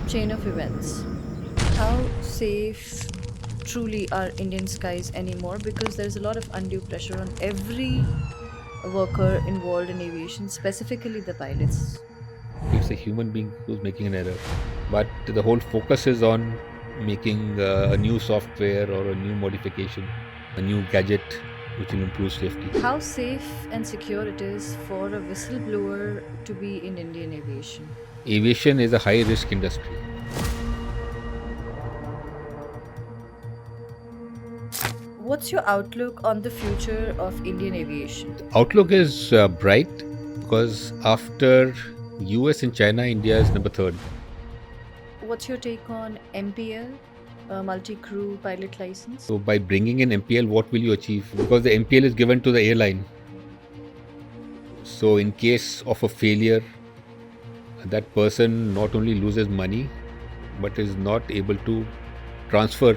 chain of events. How safe truly are Indian skies anymore? Because there's a lot of undue pressure on every worker involved in aviation, specifically the pilots. It's a human being who's making an error. But the whole focus is on making a new software or a new modification, a new gadget which will improve safety. How safe and secure it is for a whistleblower to be in Indian aviation? Aviation is a high risk industry. What's your outlook on the future of Indian aviation? Outlook is bright because after US and China, India is number third. What's your take on MPL, multi crew pilot license? So by bringing in MPL, what will you achieve? Because the MPL is given to the airline. So in case of a failure, that person not only loses money, but is not able to transfer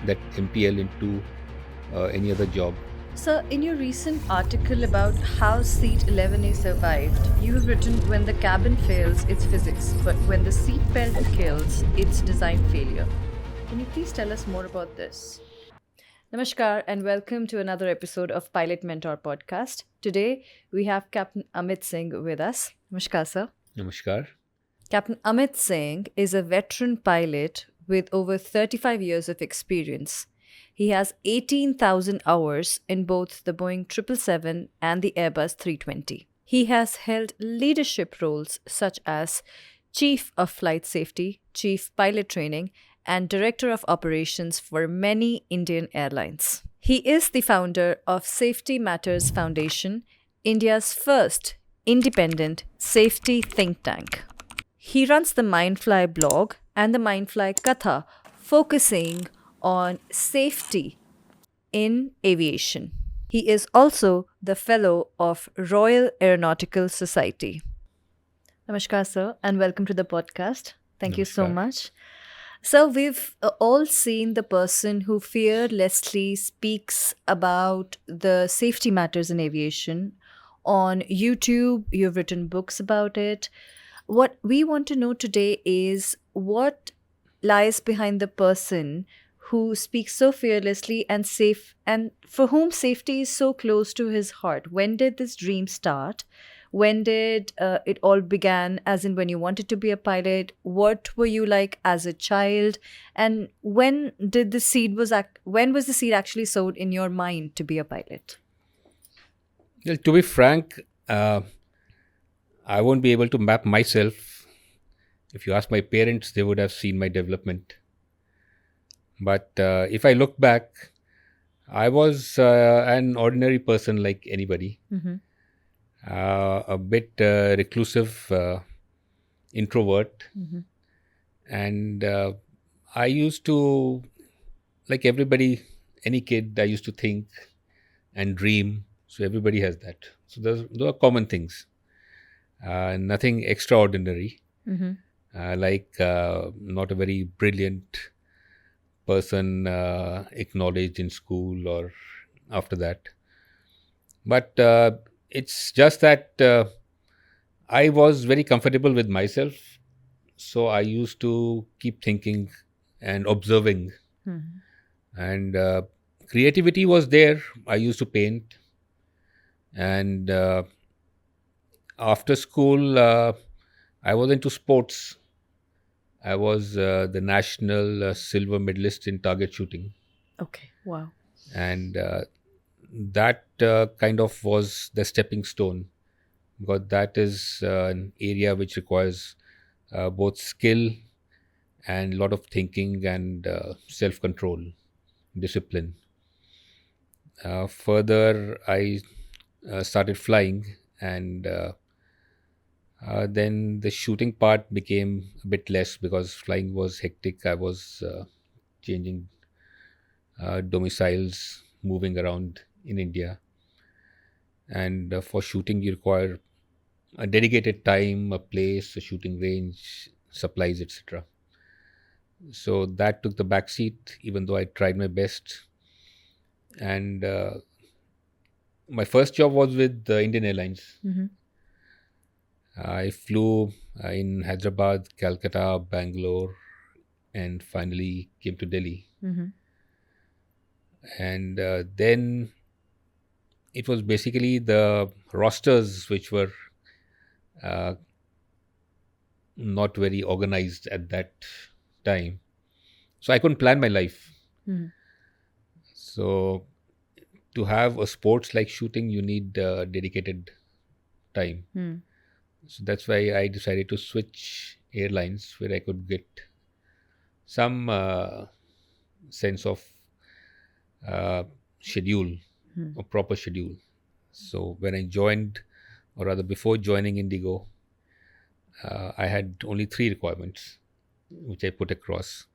that MPL into any other job. Sir, in your recent article about how Seat 11A survived, you have written when the cabin fails, it's physics, but when the seat belt kills, it's design failure. Can you please tell us more about this? Namaskar and welcome to another episode of Pilot Mentor Podcast. Today we have Captain Amit Singh with us. Namaskar, sir. Namaskar. Captain Amit Singh is a veteran pilot with over 35 years of experience. He has 18,000 hours in both the Boeing 777 and the Airbus 320. He has held leadership roles such as Chief of Flight Safety, Chief Pilot Training, and Director of Operations for many Indian airlines. He is the founder of Safety Matters Foundation, India's first independent safety think tank. He runs the Mindfly blog and the Mindfly Katha, focusing on safety in aviation. He is also the fellow of Royal Aeronautical Society. Namaskar, sir, and welcome to the podcast. Thank you so Namaskar. much. So, we've all seen the person who fearlessly speaks about the safety matters in aviation on YouTube. You've written books about it. What we want to know today is what lies behind the person who speaks so fearlessly and safe, and for whom safety is so close to his heart. When did this dream start? When did it all began, as in when you wanted to be a pilot? What were you like as a child? And when did the seed when was the seed actually sowed in your mind to be a pilot? Well, to be frank, I won't be able to map myself. If you ask my parents, they would have seen my development. But if I look back, I was an ordinary person like anybody, Mm-hmm. a bit reclusive, introvert. Mm-hmm. And I used to, like everybody, any kid, I used to think and dream. So everybody has that. So those are common things, nothing extraordinary, Mm-hmm. not a very brilliant person acknowledged in school or after that. But it's just that I was very comfortable with myself. So I used to keep thinking and observing. Mm-hmm. And creativity was there. I used to paint. And after school, I was into sports. I was the national silver medalist in target shooting. Okay. Wow. And that kind of was the stepping stone, because that is an area which requires both skill and a lot of thinking and self control, discipline. Further, I started flying, and then the shooting part became a bit less because flying was hectic. I was changing domiciles, moving around in India. And for shooting, you require a dedicated time, a place, a shooting range, supplies, etc. So that took the back seat, even though I tried my best. And my first job was with Indian Airlines. Mm-hmm. I flew in Hyderabad, Calcutta, Bangalore, and finally came to Delhi. Mm-hmm. And then it was basically the rosters which were uh, not very organized at that time. So I couldn't plan my life. Mm-hmm. So to have a sports like shooting, you need dedicated time. Mm. So that's why I decided to switch airlines where I could get some sense of uh, schedule, Mm. a proper schedule. So when I joined, or rather before joining Indigo, I had only three requirements which I put across.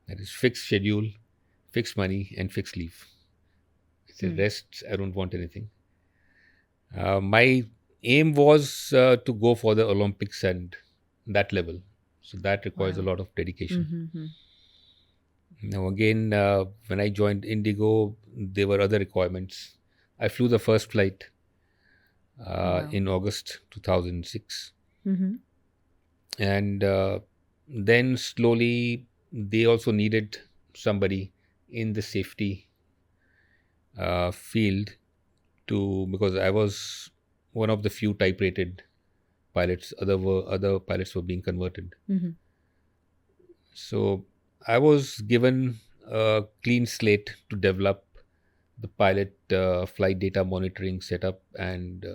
That is fixed schedule, fixed money, and fixed leave. I said Mm. rest, I don't want anything. My aim was to go for the Olympics and that level. So that requires a Wow. lot of dedication. Mm-hmm. Now, again, when I joined Indigo, there were other requirements. I flew the first flight Wow. in August 2006. Mm-hmm. And then slowly, they also needed somebody in the safety field to, because I was one of the few type rated pilots. Other pilots were being converted. Mm-hmm. So I was given a clean slate to develop the pilot flight data monitoring setup and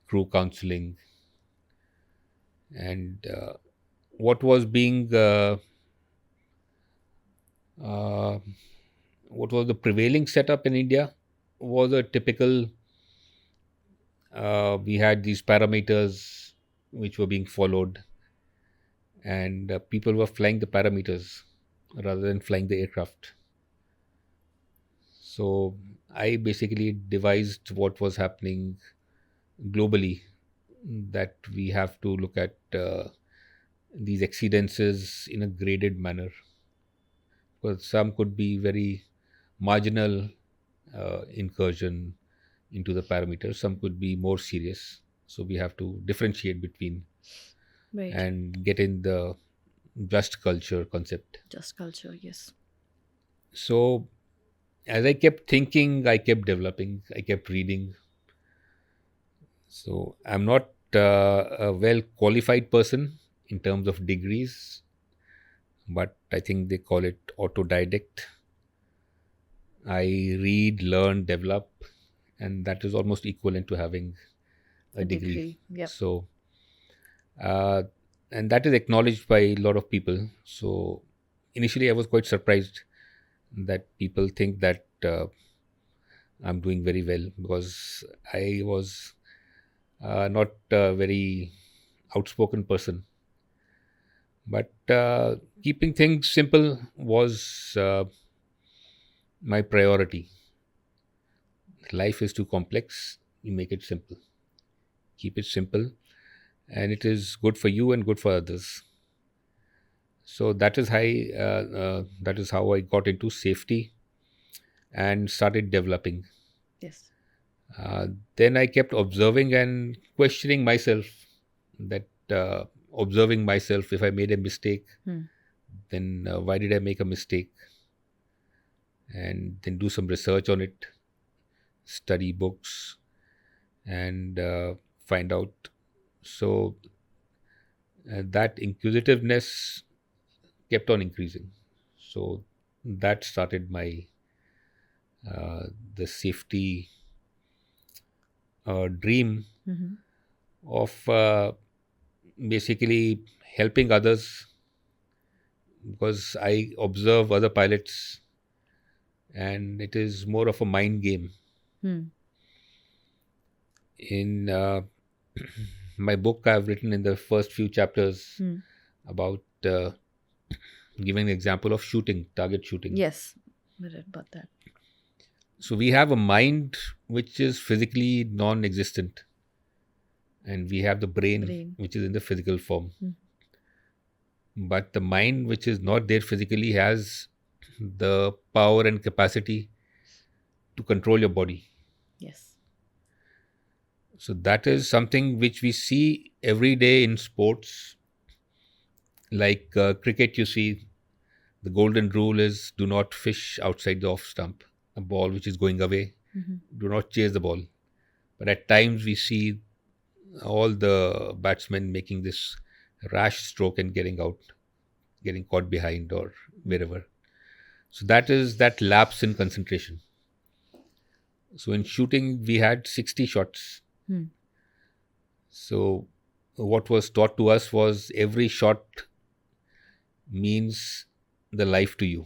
crew counseling, and what was being uh, what was the prevailing setup in India was a typical. We had these parameters which were being followed, and people were flying the parameters rather than flying the aircraft. So I basically devised what was happening globally, that we have to look at these exceedances in a graded manner, because some could be very marginal incursion into the parameters, some could be more serious. So we have to differentiate between Right. and get in the just culture concept. Just culture. Yes. So as I kept thinking, I kept developing, I kept reading. So I'm not a well qualified person in terms of degrees, but I think they call it autodidact. I read, learn, develop, and that is almost equivalent to having a A degree. degree. Yep. So, uh, and that is acknowledged by a lot of people. So, initially, I was quite surprised that people think that I'm doing very well, because I was not a very outspoken person. But keeping things simple was my priority. Life is too complex, you make it simple. Keep it simple, and it is good for you and good for others. So that is how I got into safety and started developing. Yes. Uh, then I kept observing and questioning myself. That observing myself, if I made a mistake, Hmm. then why did I make a mistake? And then do some research on it, study books, and find out. So that inquisitiveness kept on increasing. So that started my uh, the safety dream Mm-hmm. of basically helping others, because I observe other pilots and it is more of a mind game. Hmm. In my book, I've written in the first few chapters Hmm. about giving an example of shooting, target shooting. Yes. I read about that. So we have a mind which is physically non existent, and we have the brain Brain. which is in the physical form. Hmm. But the mind, which is not there physically, has the power and capacity to control your body. Yes. So that is something which we see every day in sports, like cricket. You see, the golden rule is do not fish outside the off stump. A ball which is going away, Mhm. do not chase the ball. But at times we see all the batsmen making this rash stroke and getting out, getting caught behind or wherever. So that is that lapse in concentration. So in shooting, we had 60 shots. Hmm. So what was taught to us was every shot means the life to you.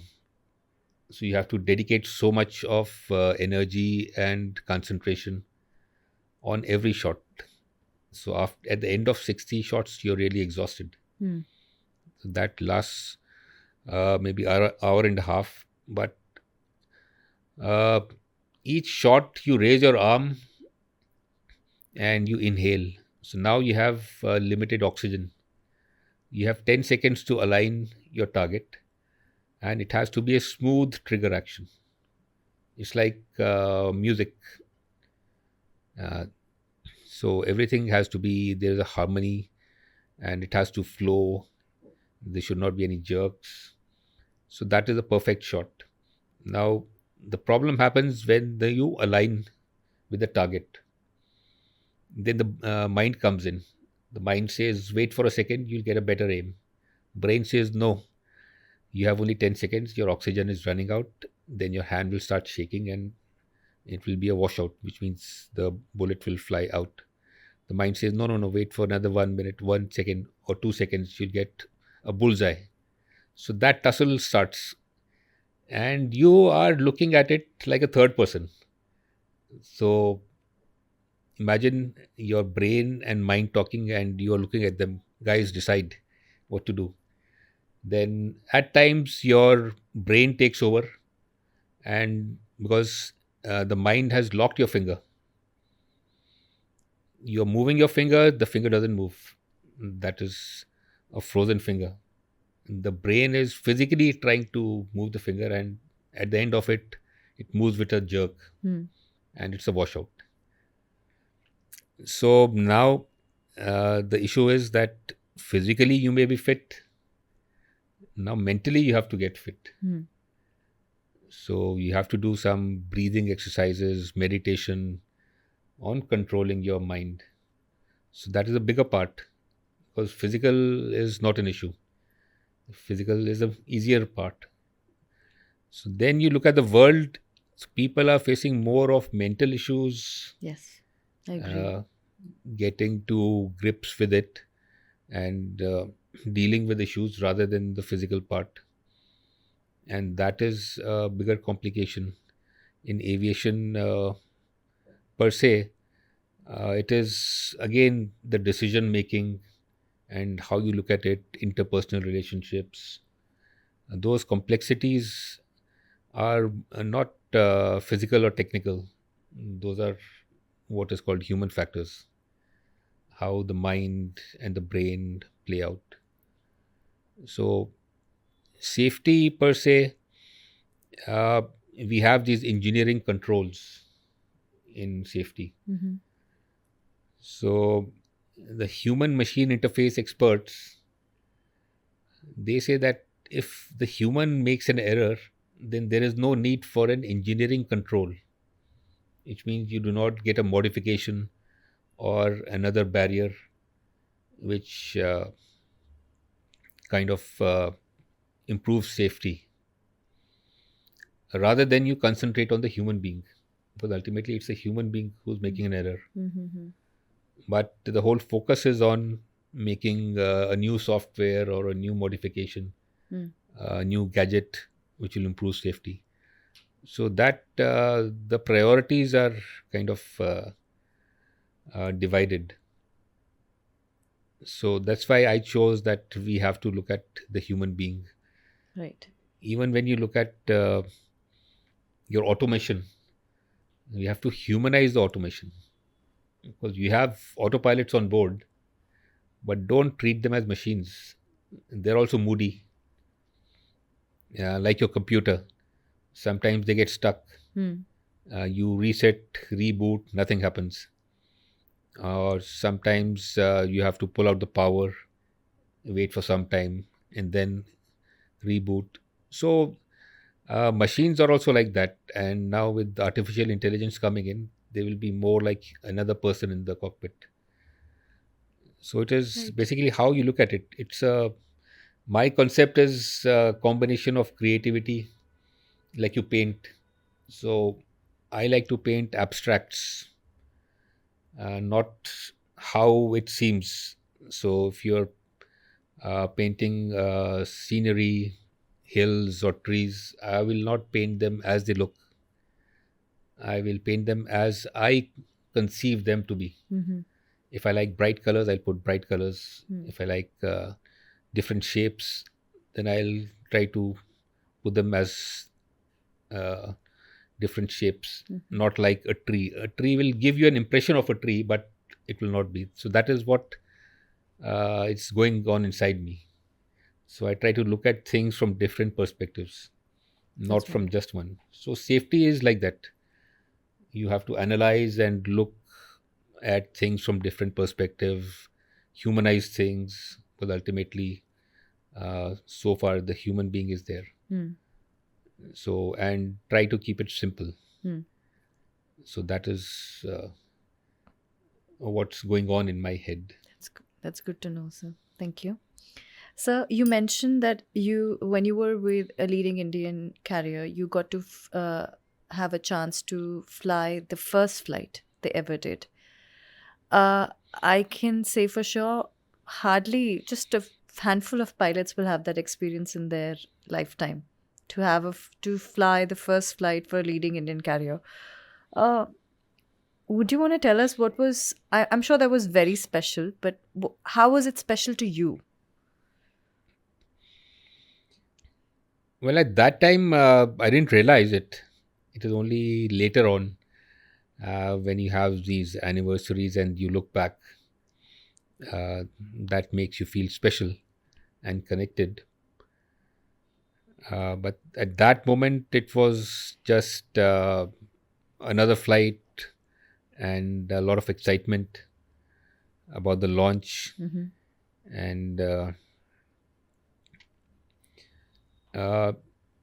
So you have to dedicate so much of energy and concentration on every shot. So at the end of 60 shots, you're really exhausted. Hmm. So that lasts maybe hour and a half. But uh, each shot, you raise your arm and you inhale. So now you have limited oxygen. You have 10 seconds to align your target, and it has to be a smooth trigger action. It's like music. Uh, so everything has to be, there's a harmony, and it has to flow. There should not be any jerks. So that is a perfect shot. Now, the problem happens when you align with the target. Then the mind comes in. The mind says, wait for a second, you'll get a better aim. Brain says, no, you have only 10 seconds, your oxygen is running out. Then your hand will start shaking and it will be a washout, which means the bullet will fly out. The mind says, no, no, no, wait for another 1 minute, 1 second, or 2 seconds, you'll get a bullseye. So that tussle starts, and you are looking at it like a third person. So imagine your brain and mind talking, and you are looking at them. Guys, decide what to do. Then at times your brain takes over, and because the mind has locked your finger, you're moving your finger, the finger doesn't move. That is a frozen finger. The brain is physically trying to move the finger, and at the end of it, it moves with a jerk, Hmm. and it's a washout. So now the issue is that physically you may be fit. Now mentally you have to get fit. Hmm. So you have to do some breathing exercises, meditation on controlling your mind. So that is a bigger part, because physical is not an issue. Physical is the easier part. So then you look at the world, so people are facing more of mental issues, Yes, I agree. uh, getting to grips with it, and dealing with issues rather than the physical part. And that is a bigger complication in aviation per se. It is again the decision making and how you look at it, interpersonal relationships. Those complexities are not physical or technical. Those are what is called human factors, how the mind and the brain play out. So, safety per se, uh, we have these engineering controls in safety. Hmm. So, the human machine interface experts, they say that if the human makes an error, then there is no need for an engineering control, which means you do not get a modification or another barrier which kind of improves safety, rather than you concentrate on the human being, because ultimately it's a human being who's making an error. Hmm. But the whole focus is on making a new software or a new modification, Hmm. a new gadget which will improve safety. So that the priorities are kind of divided. So that's why I chose that we have to look at the human being. Right. Even when you look at your automation, you have to humanize the automation, because you have autopilots on board, but don't treat them as machines. They're also moody, like your computer. Sometimes they get stuck. Hmm. You reset, reboot, nothing happens. or sometimes you have to pull out the power, wait for some time, and then reboot. So machines are also like that, and now with artificial intelligence coming in, they will be more like another person in the cockpit. So it is Right. basically how you look at it. It's a My concept is a combination of creativity, like you paint. So I like to paint abstracts, not how it seems. So if you're painting scenery, hills or trees, I will not paint them as they look. I will paint them as I conceive them to be. Mm-hmm. If I like bright colors, I'll put bright colors. Hmm. If I like different shapes, then I'll try to put them as uh, different shapes, Mm-hmm. not like a tree. A tree will give you an impression of a tree, but it will not be. So that is what it's going on inside me. So I try to look at things from different perspectives, not That's from wonderful. just one. So safety is like that. You have to analyze and look at things from different perspective, humanize things, but ultimately, so far the human being is there. Hmm. So and try to keep it simple. Hmm. So that is what's going on in my head. That's good to know, sir. Thank you. So you mentioned that when you were with a leading Indian carrier, you got to have a chance to fly the first flight they ever did. Uh, I can say for sure, hardly just a handful of pilots will have that experience in their lifetime to to fly the first flight for a leading Indian carrier. Uh, would you want to tell us what was? I'm sure that was very special, but how was it special to you? Well, at that time, I didn't realize it. It is only later on when you have these anniversaries and you look back, that makes you feel special and connected. But at that moment, it was just another flight and a lot of excitement about the launch. Mm-hmm. And uh,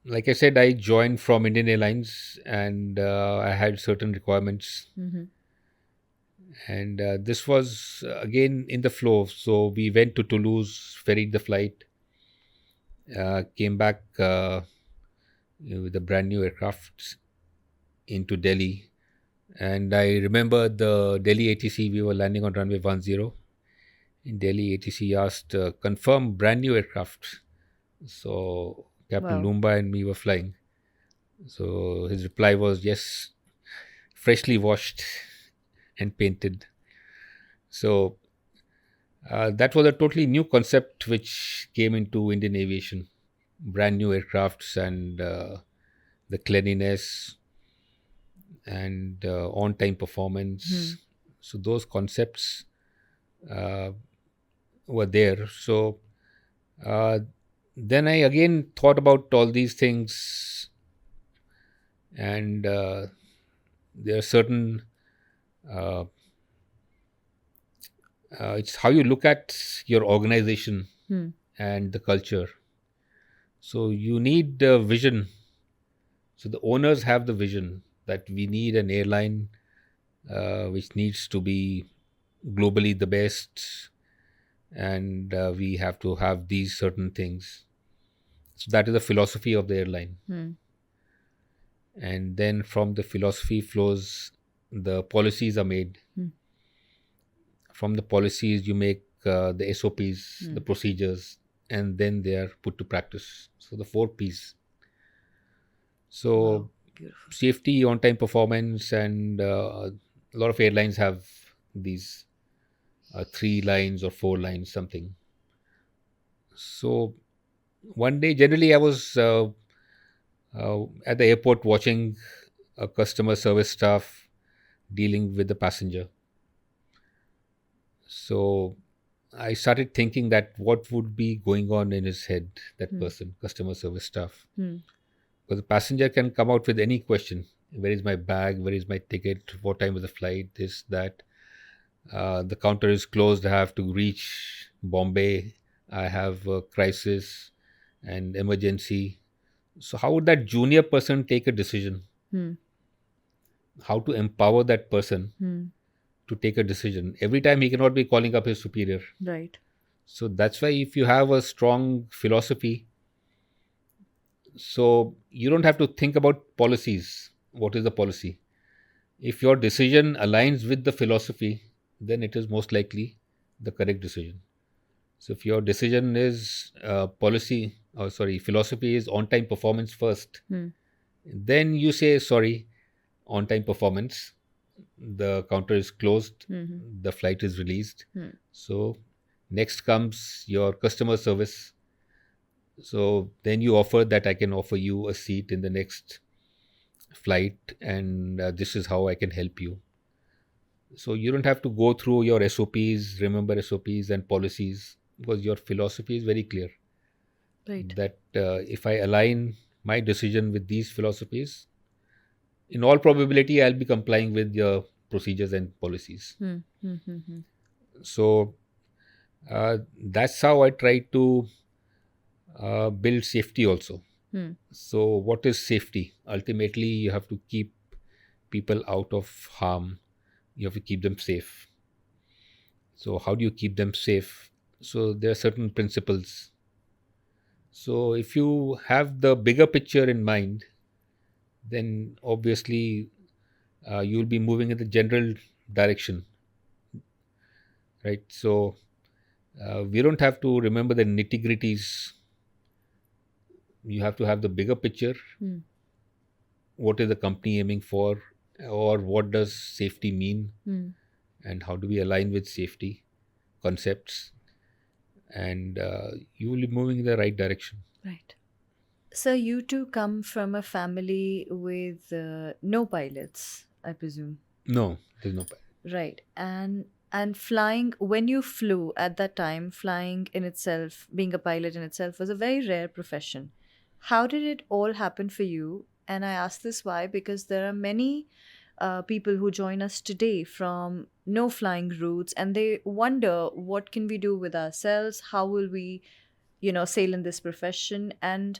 like I said, I joined from Indian Airlines and I had certain requirements. Mm-hmm. And this was again in the flow. So we went to Toulouse, ferried the flight, came back with a brand new aircraft into Delhi. And I remember the Delhi ATC, we were landing on runway 10. In Delhi, ATC asked, confirm brand new aircraft. So Captain Wow. Lumba and me were flying. So his reply was, yes, freshly washed and painted. So that was a totally new concept which came into Indian aviation. Brand new aircrafts and the cleanliness and on time Hmm. performance. So those concepts uh, were there. So uh, then I again thought about all these things, and there are certain. Uh, it's how you look at your organization Hmm. and the culture. So you need a vision. So the owners have the vision that we need an airline which needs to be globally the best, and we have to have these certain things. So that is the philosophy of the airline. Hmm. And then from the philosophy flows the policies are made. Hmm. From the policies you make the SOPs, Hmm. the procedures, and then they are put to practice. So the four P's. So Wow. Beautiful. safety, on-time performance, and a lot of airlines have these three lines or four lines, something. So one day, generally, I was at the airport watching a customer service staff dealing with the passenger. So I started thinking that what would be going on in his head, that Hmm. person, customer service staff. Hmm. Because the passenger can come out with any question. Where is my bag? Where is my ticket? What time was the flight? This, that. The counter is closed. I have to reach Bombay. I have a crisis and emergency. So, how would that junior person take a decision? Hmm. How to empower that person Hmm. to take a decision? Every time he cannot be calling up his superior. Right. So, that's why if you have a strong philosophy, so you don't have to think about policies. What is the policy? If your decision aligns with the philosophy, then it is most likely the correct decision. So if your decision is philosophy is on time performance first, Hmm. then you say, sorry, on time performance, the counter is closed, Hmm. the flight is released. Hmm. So next comes your customer service. So then you offer that I can offer you a seat in the next flight, and this is how I can help you. So you don't have to go through your SOPs, remember SOPs and policies, because your philosophy is very clear Right. that if I align my decision with these philosophies, in all probability, I'll be complying with your procedures and policies. Hmm. Hmm. Hmm. Hmm. So that's how I try to build safety also. Hmm. So, what is safety? Ultimately, you have to keep people out of harm, you have to keep them safe. So, how do you keep them safe? So, there are certain principles. So, if you have the bigger picture in mind, then obviously you'll be moving in the general direction, right? So, we don't have to remember the nitty gritties. You have to have the bigger picture. Hmm. What is the company aiming for, or what does safety mean, Hmm. and how do we align with safety concepts? And you will be moving in the right direction. Right. So you two come from a family with no pilots, I presume. No, there's no pilot. Right. And flying, when you flew at that time, flying in itself, being a pilot in itself was a very rare profession. How did it all happen for you? And I ask this why, because there are many people who join us today from no flying routes, and they wonder what can we do with ourselves? How will we, sail in this profession? And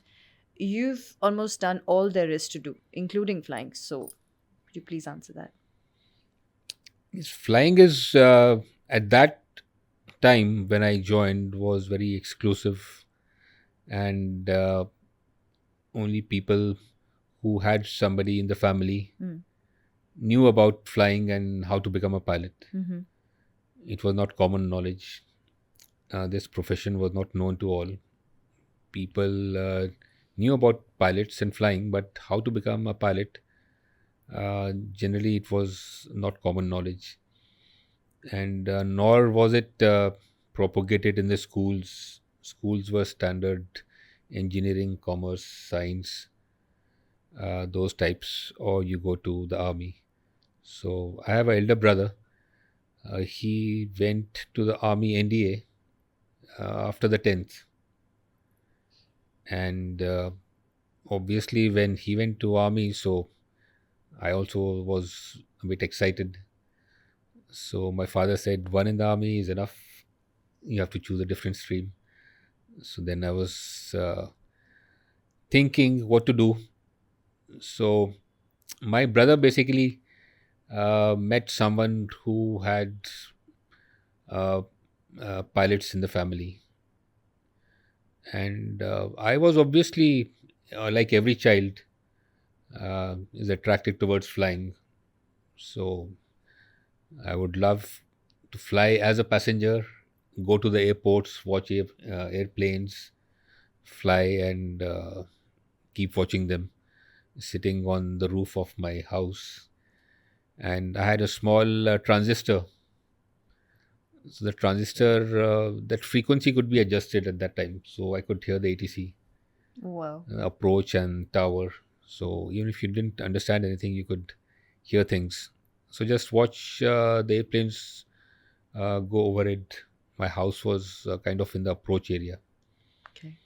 you've almost done all there is to do, including flying. So could you please answer that? Flying is at that time when I joined was very exclusive, and only people who had somebody in the family Mm. knew about flying and how to become a pilot. Mm-hmm. It was not common knowledge. This profession was not known to all. People knew about pilots and flying, but how to become a pilot, generally, it was not common knowledge. And nor was it propagated in the schools. Schools were standard engineering, commerce, science, those types, or you go to the army. So I have an elder brother. He went to the army NDA after the 10th, and obviously when he went to army, so I also was a bit excited. So my father said, one in the army is enough. You have to choose a different stream. So then I was thinking what to do. So my brother basically met someone who had uh, pilots in the family, and I was obviously like every child is attracted towards flying. So I would love to fly as a passenger, go to the airports, watch airplanes fly, and keep watching them sitting on the roof of my house. And I had a small transistor. So the transistor, that frequency could be adjusted at that time. So I could hear the ATC Wow. approach and tower. So even if you didn't understand anything, you could hear things. So just watch the airplanes go over it. My house was kind of in the approach area. Okay.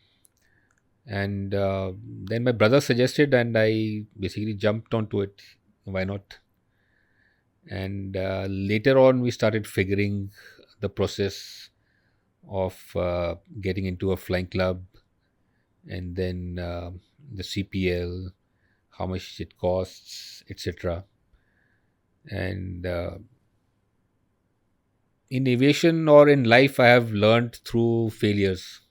And then my brother suggested, and I basically jumped onto it. Why not? And later on, we started figuring the process of getting into a flying club, and then the CPL, how much it costs, etc. And in aviation or in life, I have learned through failures.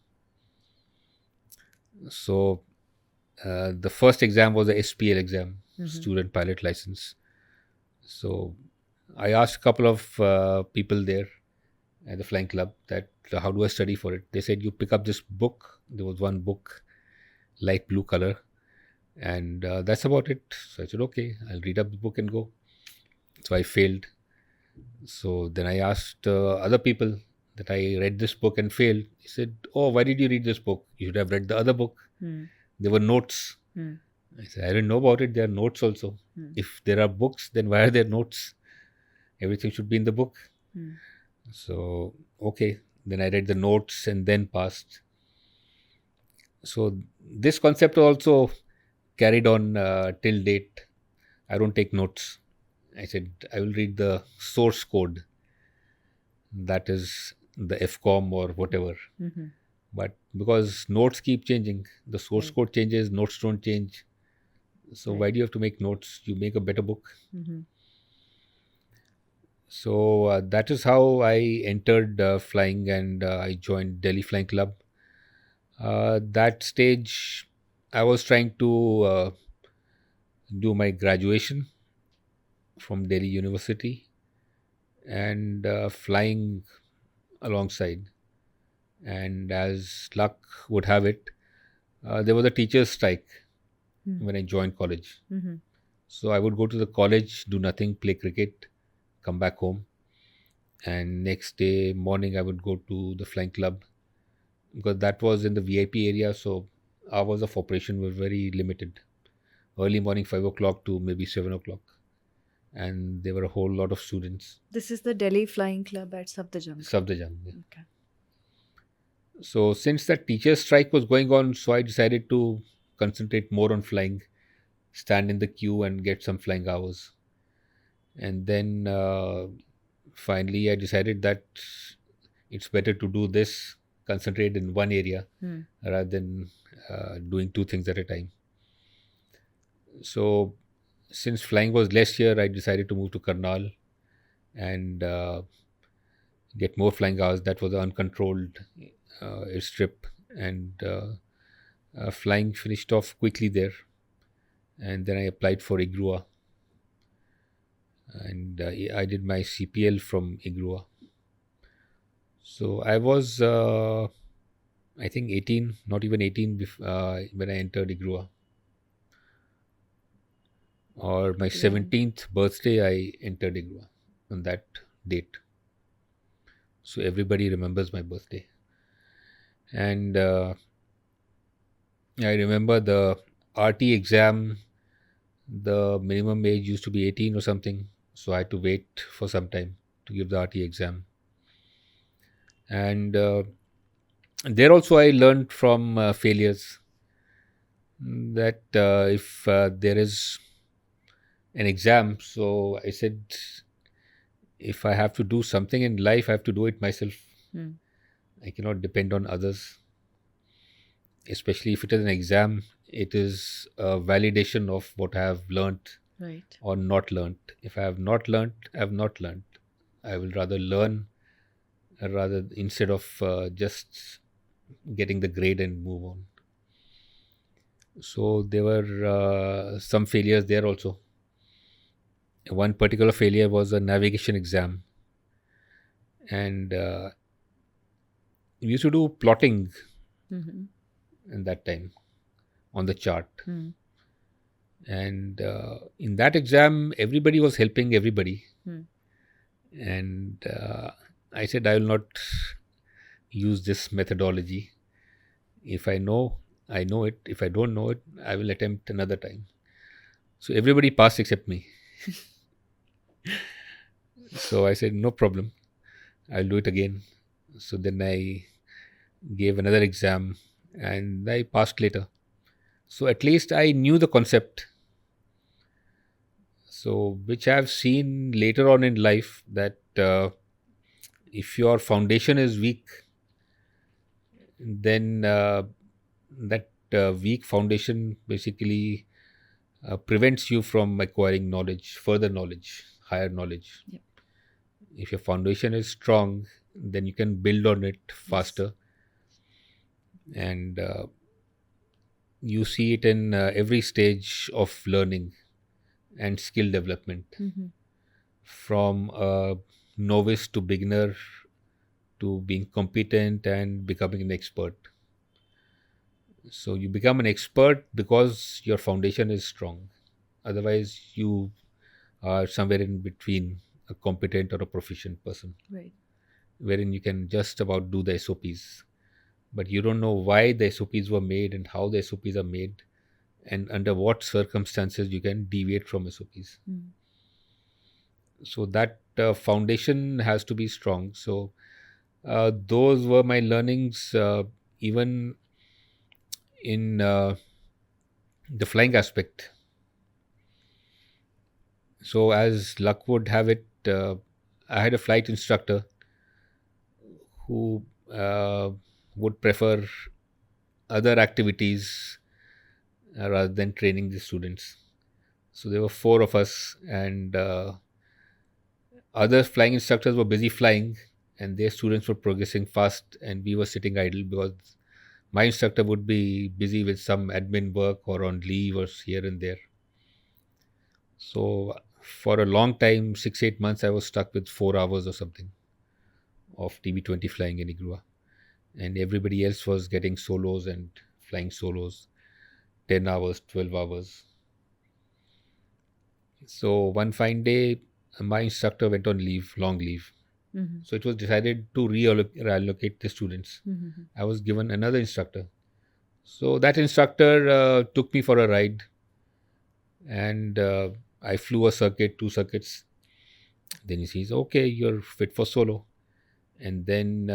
So the first exam was the SPL exam, Mm-hmm. student pilot license. So I asked a couple of people there at the flying club that how do I study for it. They said you pick up this book. There was one book, light blue color, and that's about it. So I said, okay, I'll read up the book and go. So I failed. So then I asked other people that I read this book and failed. He said, oh, why did you read this book? You should have read the other book. Mm. There were notes. Mm. I said, I didn't know about it. There are notes also. Mm. If there are books, then why are there notes? Everything should be in the book. Mm. So, okay. Then I read the notes and then passed. So, this concept also carried on till date. I don't take notes. I said, I will read the source code, that is the FCOM or whatever. Mm-hmm. But because notes keep changing, the source Right. code changes, notes don't change. So, Right. why do you have to make notes? You make a better book. Mm-hmm. So that is how I entered flying, and I joined Delhi Flying Club. That stage, I was trying to do my graduation from Delhi University and flying alongside. And as luck would have it, there was a teacher's strike when I joined college. Mm-hmm. So I would go to the college, do nothing, play cricket, come back home, and next day morning I would go to the flying club because that was in the VIP area. So hours of operation were very limited. Early morning, 5 o'clock to maybe 7 o'clock, and there were a whole lot of students. This is the Delhi Flying Club at Safdarjung. Safdarjung. Yeah. Okay. So since that teacher strike was going on, so I decided to concentrate more on flying, stand in the queue and get some flying hours, and then finally I decided that it's better to do this, concentrate in one area Mm. rather than doing two things at a time. So since flying was less here, I decided to move to Karnal and get more flying hours. That was an uncontrolled airstrip, and flying finished off quickly there. And then I applied for IGRUA, and I did my CPL from IGRUA. So I was, I think, 18, not even 18 when I entered IGRUA. Or my Pretty young. 17th birthday, I entered IGRUA on that date. So everybody remembers my birthday. And I remember the RT exam, the minimum age used to be 18 or something. So I had to wait for some time to give the RT exam. And there also I learned from failures that if there is an exam, so I said, if I have to do something in life, I have to do it myself. Mm. I cannot depend on others, especially if it is an exam. It is a validation of what I have learnt Right. or not learnt. If I have not learnt, I have not learnt. I will rather learn rather instead of just getting the grade and move on. So there were some failures there also. One particular failure was a navigation exam, and we used to do plotting Mm-hmm. in that time on the chart. Mm. And in that exam, everybody was helping everybody. Mm. And I said, I will not use this methodology. If I know, I know it. If I don't know it, I will attempt another time. So everybody passed except me. So I said, no problem. I'll do it again. So then I gave another exam and I passed later. So at least I knew the concept. So, which I've seen later on in life that if your foundation is weak, then that weak foundation basically prevents you from acquiring knowledge, further knowledge, higher knowledge. Yep. If your foundation is strong, then you can build on it Yes. faster, and you see it in every stage of learning and skill development, Mm-hmm. from a novice to beginner to being competent and becoming an expert. So you become an expert because your foundation is strong. Otherwise, you are somewhere in between, a competent or a proficient person, Right. wherein you can just about do the SOPs, but you don't know why the SOPs were made and how the SOPs are made, and under what circumstances you can deviate from SOPs. Mm. So that foundation has to be strong. So those were my learnings, even in the flying aspect. So, as luck would have it, I had a flight instructor who would prefer other activities rather than training the students. So, there were four of us, and other flying instructors were busy flying, and their students were progressing fast, and we were sitting idle because my instructor would be busy with some admin work or on leave or here and there. So, for a long time, 6 8 months, I was stuck with 4 hours or something of TB-20 flying in Igrua, and everybody else was getting solos and flying solos, 10 hours, 12 hours. So one fine day, my instructor went on leave, long leave. Mm-hmm. So it was decided to reallocate the students. Mm-hmm. I was given another instructor. So that instructor took me for a ride, and I flew a circuit, two circuits. Then he says, "Okay, you're fit for solo." And then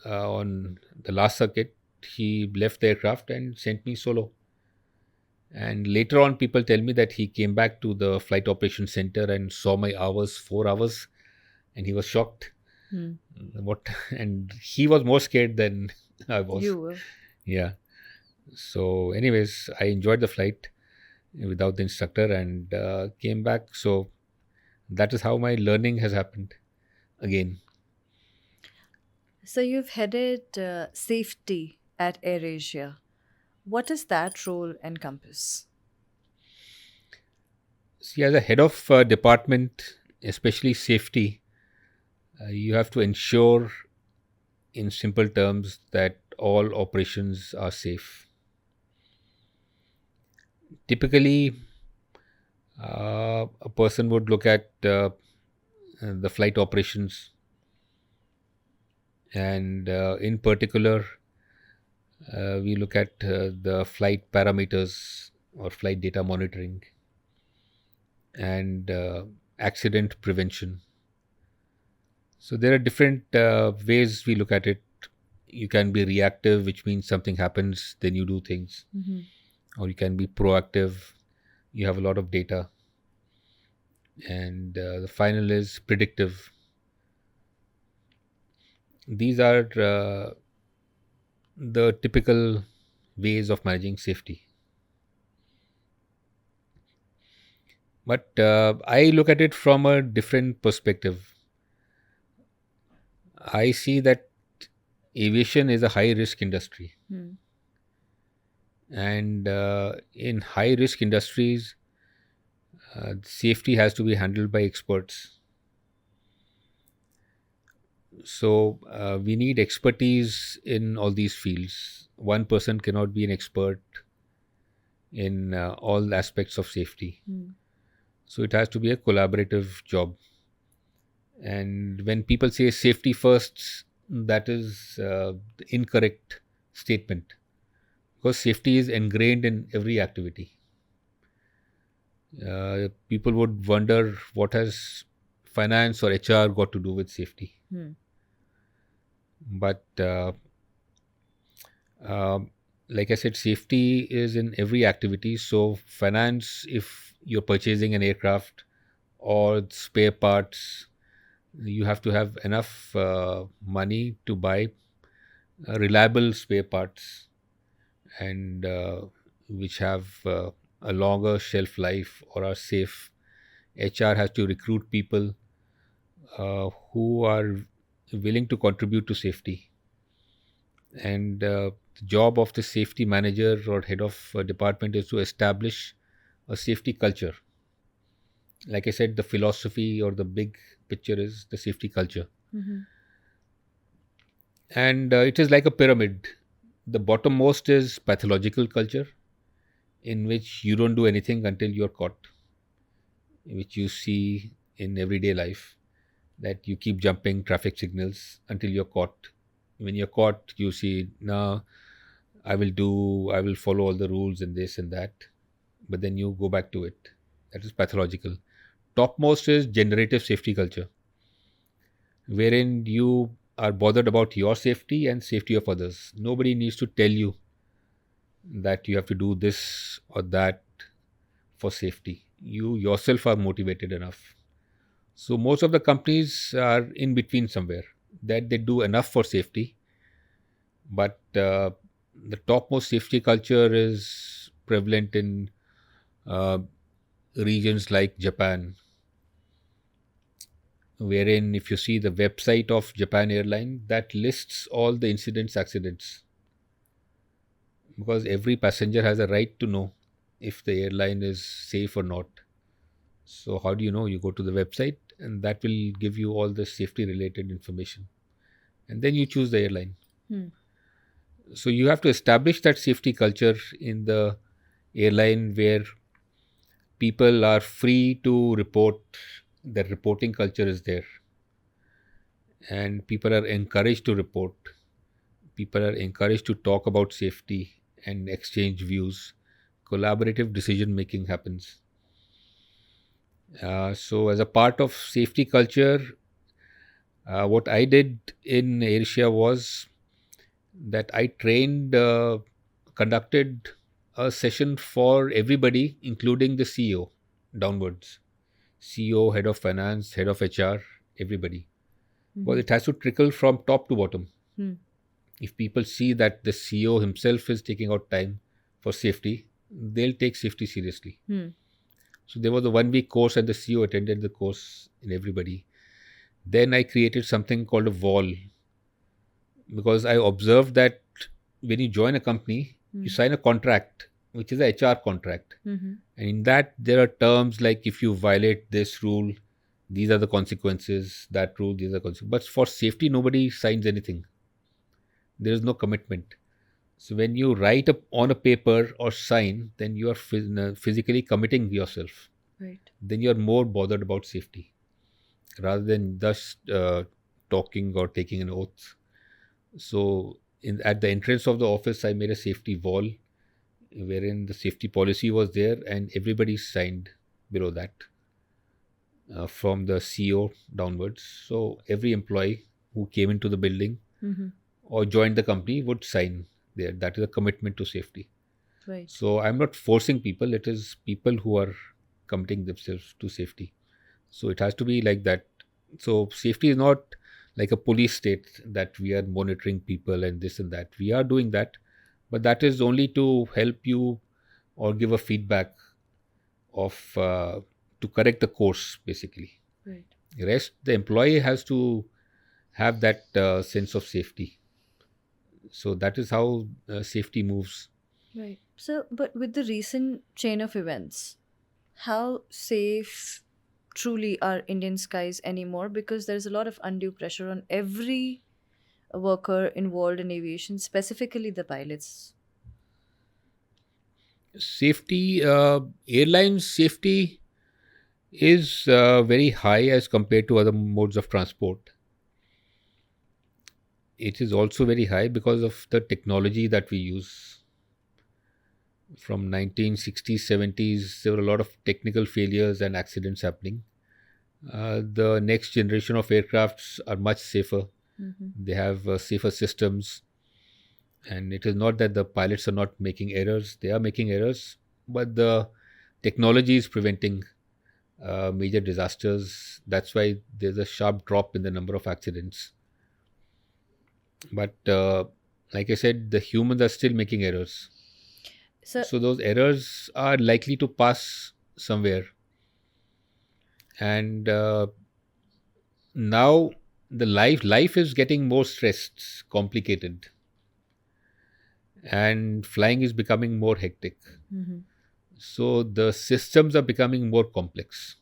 on the last circuit, he left the aircraft and sent me solo. And later on, people tell me that he came back to the flight operation center and saw my hours, 4 hours, and he was shocked. Mm. What? And he was more scared than I was. You were. Yeah. So, anyways, I enjoyed the flight without the instructor and came back. So that is how my learning has happened again. So you've headed safety at AirAsia. What does that role encompass? See, as a head of department, especially safety, you have to ensure, in simple terms, that all operations are safe. Typically, a person would look at the flight operations, and in particular, we look at the flight parameters or flight data monitoring and accident prevention. So there are different ways we look at it. You can be reactive, which means something happens, then you do things, Mm-hmm. or you can be proactive. You have a lot of data, and the final is predictive. These are the typical ways of managing safety. But I look at it from a different perspective. I see that aviation is a high risk industry, Mm. and in high risk industries, safety has to be handled by experts. So we need expertise in all these fields. One person cannot be an expert in all aspects of safety. Mm. So it has to be a collaborative job. And when people say safety first, that is the incorrect statement, because safety is ingrained in every activity. People would wonder, what has finance or HR got to do with safety? Mm. But like I said, safety is in every activity. So, finance, if you're purchasing an aircraft or spare parts, you have to have enough money to buy reliable spare parts and which have a longer shelf life or are safe. HR has to recruit people who are willing to contribute to safety. And the job of the safety manager or head of department is to establish a safety culture. Like I said, the philosophy or the big picture is the safety culture. Mm-hmm. And it is like a pyramid. The bottommost is pathological culture, in which you don't do anything until you're caught, which you see in everyday life, that you keep jumping traffic signals until you're caught. When you're caught, you see, now I will follow all the rules and this and that, but then you go back to it. That is pathological. Topmost is generative safety culture, wherein you are bothered about your safety and safety of others. Nobody needs to tell you that you have to do this or that for safety. You yourself are motivated enough. So most of the companies are in between somewhere, that they do enough for safety, but the topmost safety culture is prevalent in uh, regions like Japan, wherein if you see the website of Japan Airline, that lists all the incidents, accidents, because every passenger has a right to know if the airline is safe or not. So how do you know? You go to the website, and that will give you all the safety related information, and then you choose the airline. Hmm. So you have to establish that safety culture in the airline, where people are free to report. The reporting culture is there, and people are encouraged to report. People are encouraged to talk about safety and exchange views. Collaborative decision making happens. So, as a part of safety culture, what I did in Asia was that I conducted a session for everybody, including the CEO downwards. CEO, head of finance, head of HR, everybody. Well, Mm-hmm. it has to trickle from top to bottom. Hmm. If people see that the CEO himself is taking out time for safety, they'll take safety seriously. Hmm. So there was a 1 week course, and the CEO attended the course in everybody. Then I created something called a wall, because I observed that when you join a company, you Hmm. sign a contract, which is a HR contract. Mm-hmm. And in that, there are terms like, if you violate this rule, these are the consequences, that rule, these are consequences. But for safety, nobody signs anything. There is no commitment. So when you write up on a paper or sign, then you are physically committing yourself. Right. Then you are more bothered about safety rather than just talking or taking an oath. So at the entrance of the office, I made a safety wall wherein the safety policy was there, and everybody signed below that, from the CEO downwards. So every employee who came into the building Mm-hmm. or joined the company would sign there. That is a commitment to safety. Right. So I'm not forcing people, it is people who are committing themselves to safety. So it has to be like that. So safety is not like a police state that we are monitoring people and this and that. We are doing that, but that is only to help you or give a feedback of to correct the course basically. Right. Rest, the employee has to have that sense of safety. So that is how safety moves. Right. So, but with the recent chain of events, how safe truly are Indian skies anymore? Because there's a lot of undue pressure on every worker involved in aviation, specifically the pilots. Safety, airline safety is very high as compared to other modes of transport. It is also very high because of the technology that we use. From 1960s, 70s, there were a lot of technical failures and accidents happening. The next generation of aircrafts are much safer. Mm-hmm. They have safer systems. And it is not that the pilots are not making errors, they are making errors, but the technology is preventing major disasters. That's why there's a sharp drop in the number of accidents. But like I said, the humans are still making errors. So, So those errors are likely to pass somewhere. And now the life is getting more stressed, complicated, and flying is becoming more hectic. mhm, So the systems are becoming more complex.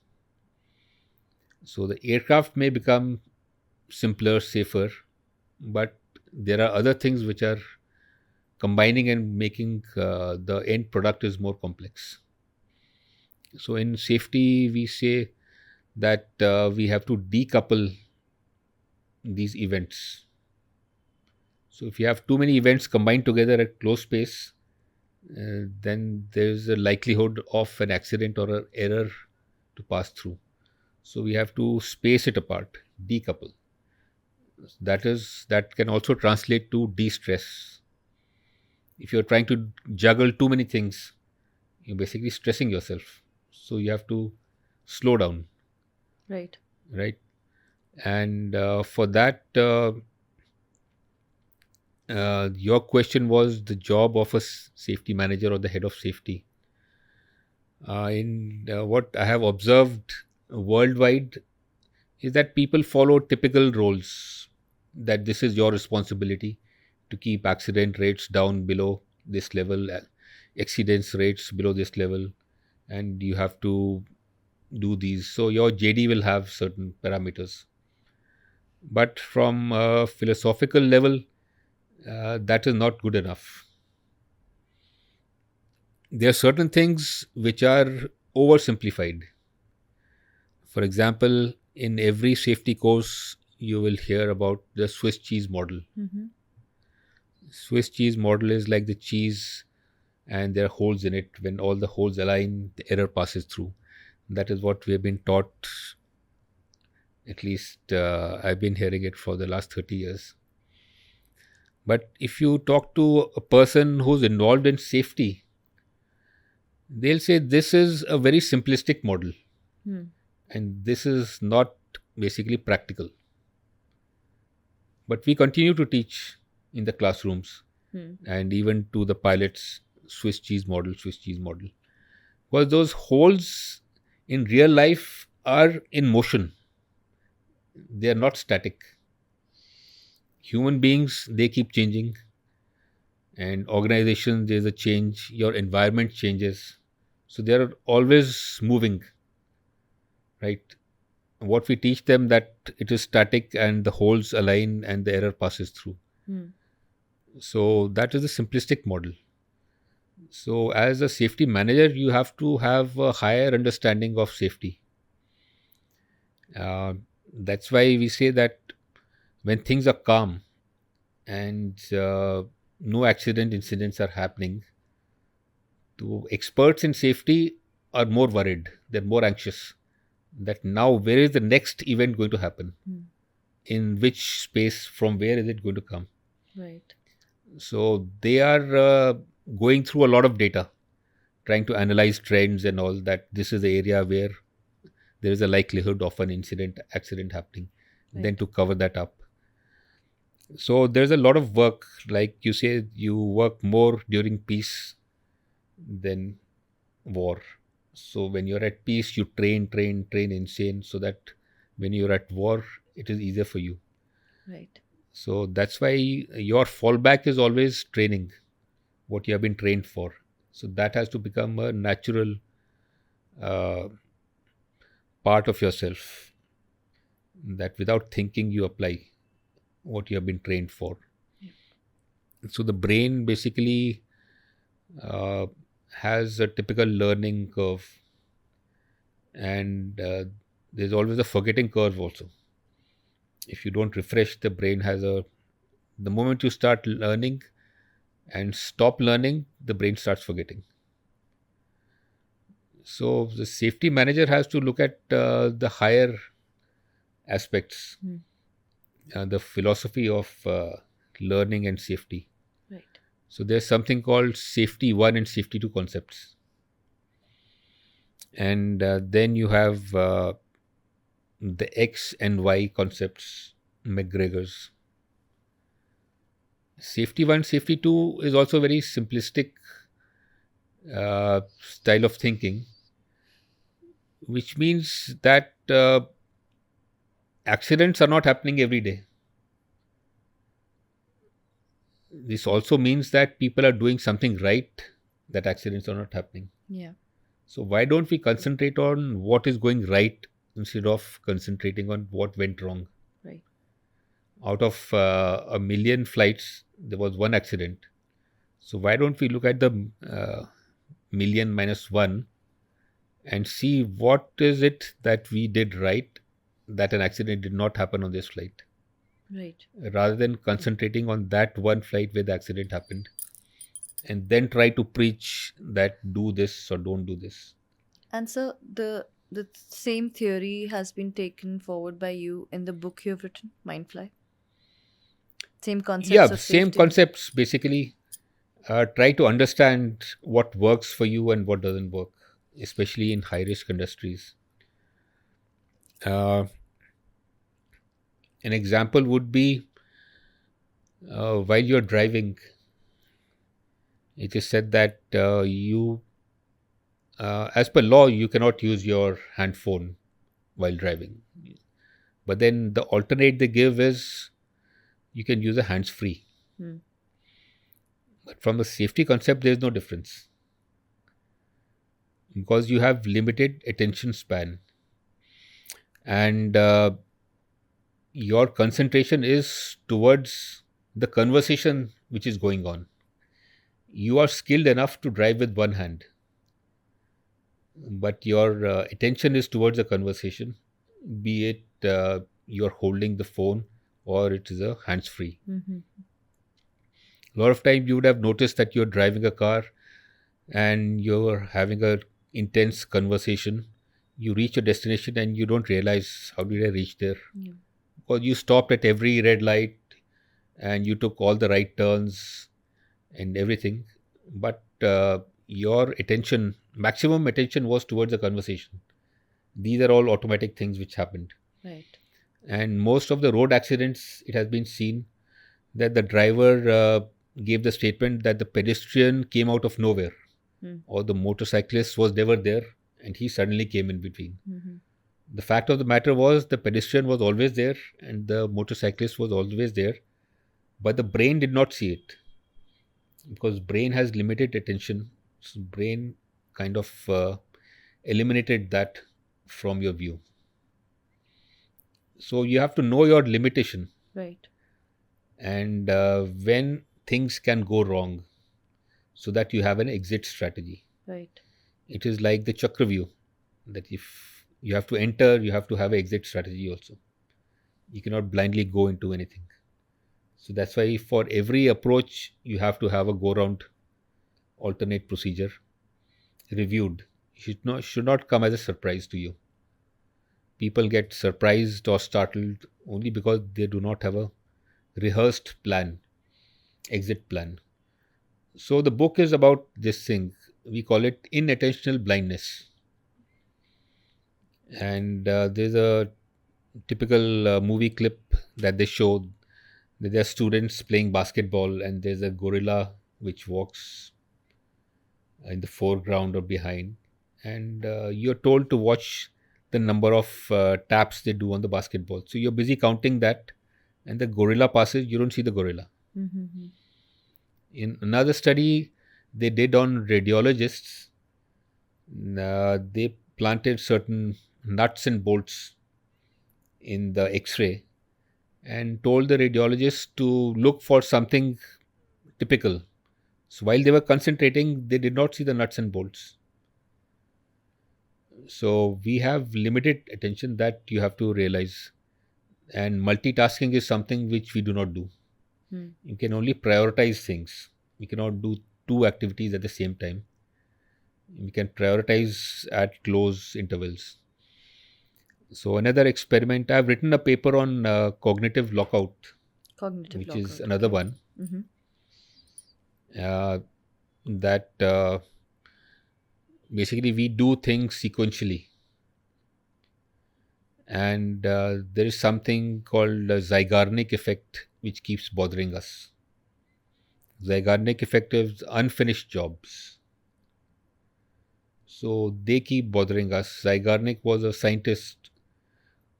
So the aircraft may become simpler, safer, but there are other things which are combining and making the end product is more complex. So in safety, we say that we have to decouple these events. So if you have too many events combined together at close space, then there's a likelihood of an accident or an error to pass through. So we have to space it apart, decouple. That can also translate to de-stress. If you're trying to juggle too many things, you're basically stressing yourself. So you have to slow down, right. right? And for that, your question was the job of a safety manager or the head of safety. In what I have observed worldwide is that people follow typical roles, that this is your responsibility to keep accident rates down below this level, accidents rates below this level, and you have to do these. So your JD will have certain parameters. But from a philosophical level, that is not good enough. There are certain things which are oversimplified. For example, in every safety course, you will hear about the Swiss cheese model. Hmm. Swiss cheese model is like the cheese, and there are holes in it. When all the holes align, the error passes through. That is what we have been taught. At least I've been hearing it for the last 30 years. But if you talk to a person who's involved in safety, they'll say this is a very simplistic model Hmm. and this is not basically practical. But we continue to teach in the classrooms Hmm. and even to the pilots Swiss cheese model, Swiss cheese model. Because those holes in real life are in motion, they are not static. Human beings, they keep changing, and organizations, there's a change, your environment changes. So they are always moving, right? What we teach them that it is static and the holes align and the error passes through. Hmm. So that is the simplistic model. So as a safety manager, you have to have a higher understanding of safety. Uh, that's why we say that when things are calm and no accident incidents are happening, the experts in safety are more worried. They're more anxious that now where is the next event going to happen? Hmm. In which space? From where is it going to come? Right. So they are going through a lot of data, trying to analyze trends and all that. This is the area where there is a likelihood of an accident happening, then Right. to cover that up. So there's a lot of work. Like you say, you work more during peace than war. So when you're at peace, you train insane, so that when you're at war, it is easier for you. Right. So that's why your fallback is always training, what you have been trained for. So that has to become a natural uh, part of yourself, that without thinking you apply what you have been trained for. Yeah. So the brain basically uh, has a typical learning curve, and there's always a forgetting curve also. If you don't refresh, the brain has a, the moment you start learning and stop learning, the brain starts forgetting. So the safety manager has to look at the higher aspects, Hmm. the philosophy of learning and safety. Right. So there's something called safety 1 and safety 2 concepts. And then you have the X and Y concepts, McGregor's. Safety 1, safety 2 is also very simplistic style of thinking, which means that accidents are not happening every day. This also means that people are doing something right, that accidents are not happening. Yeah. So, why don't we concentrate on what is going right instead of concentrating on what went wrong? Right. Out of a million flights, there was one accident. So, why don't we look at the million minus one and see what is it that we did right that an accident did not happen on this flight, Right. rather than concentrating on that one flight where the accident happened and then try to preach that do this or don't do this. And so the same theory has been taken forward by you in the book you've written, Mindfly. Same Yeah, concepts of same safety. concepts basically. Try to understand what works for you and what doesn't work, especially in high risk industries. Uh, an example would be while you're driving, it is said that as per law, you cannot use your hand phone while driving. But then the alternate they give is you can use a hands free. Hmm. But from the safety concept, there is no difference because you have limited attention span, and your concentration is towards the conversation which is going on. You are skilled enough to drive with one hand, but your attention is towards the conversation, be it you're holding the phone or it is a hands free. Mm-hmm. A lot of time you would have noticed that you're driving a car and you're having a intense conversation. You reach your destination and you don't realize how did I reach there, Yeah. because you stopped at every red light and you took all the right turns and everything, but your attention, maximum attention, was towards the conversation. These are all automatic things which happened. Right. And most of the road accidents, it has been seen that the driver gave the statement that the pedestrian came out of nowhere, Hmm. or the motorcyclist was never there and he suddenly came in between. Mm-hmm. The fact of the matter was the pedestrian was always there and the motorcyclist was always there, but the brain did not see it because brain has limited attention. So brain kind of eliminated that from your view. So you have to know your limitation Right. and when things can go wrong, so that you have an exit strategy. Right. It is like the chakra view, that if you have to enter, you have to have an exit strategy also. You cannot blindly go into anything. So that's why for every approach you have to have a go round alternate procedure reviewed. It should not come as a surprise to you. People get surprised or startled only because they do not have a rehearsed plan, exit plan. So the book is about this thing. We call it inattentional blindness. And there's a typical movie clip that they show that there are students playing basketball and there's a gorilla which walks in the foreground or behind, and you're told to watch the number of taps they do on the basketball. So you're busy counting that, and the gorilla passes, you don't see the gorilla. Mm-hmm. In another study they did on radiologists, they planted certain nuts and bolts in the x-ray and told the radiologist to look for something typical. So while they were concentrating, they did not see the nuts and bolts. So we have limited attention, that you have to realize. And multitasking is something which we do not do. Hmm. You can only prioritize things. We cannot do two activities at the same time. We can prioritize at close intervals. So another experiment, I've written a paper on cognitive lockout, Cognitive which is lockout. another Okay. one. Mm-hmm. uh, that basically we do things sequentially, and there is something called the Zygarnik effect which keeps bothering us. Zygarnik effect is unfinished jobs. So they keep bothering us. Zygarnik was a scientist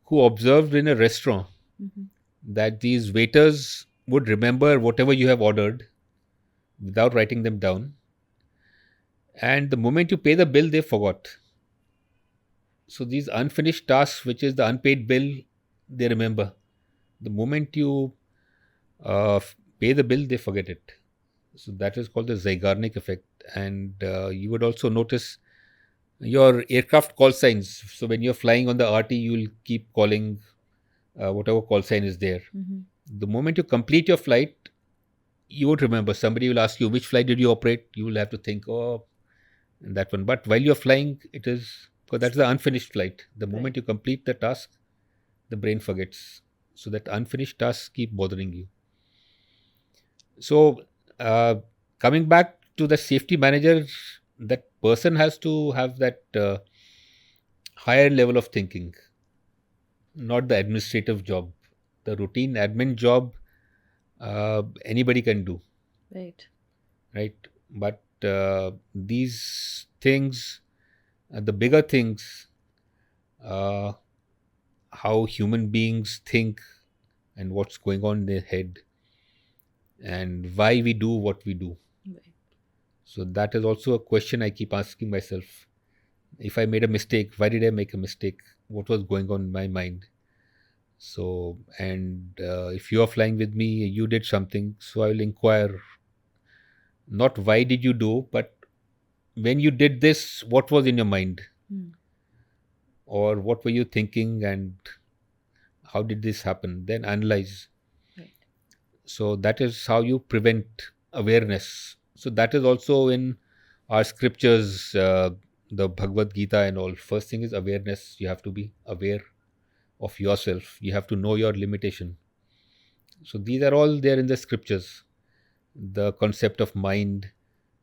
who observed in a restaurant Mhm. that these waiters would remember whatever you have ordered without writing them down. And the moment you pay the bill, they forgot. So these unfinished tasks, which is the unpaid bill, they remember. The moment you pay the bill, they forget it. So that is called the Zygarnik effect. And you would also notice your aircraft call signs. So when you're flying on the RT, you'll keep calling whatever call sign is there. Mhm. The moment you complete your flight, you would remember. Somebody will ask you, which flight did you operate? You will have to think, oh, that one. But while you're flying, it is because that's the unfinished flight. The Right. moment you complete the task, the brain forgets. So that unfinished tasks keep bothering you. So uh, coming back to the safety manager, that person has to have that higher level of thinking, not the administrative job. The routine admin job, anybody can do, Right. right? But these things, the bigger things, uh, how human beings think and what's going on in their head and why we do what we do. Right. So that is also a question I keep asking myself. If I made a mistake, why did I make a mistake? What was going on in my mind? So, and if you are flying with me, you did something. So I will inquire not why did you do, but when you did this, what was in your mind? Mm. Or what were you thinking and how did this happen? Then analyze. Right. So that is how you prevent awareness. So that is also in our scriptures, the Bhagavad Gita and all. First thing is awareness. You have to be aware of yourself. You have to know your limitation. So these are all there in the scriptures. The concept of mind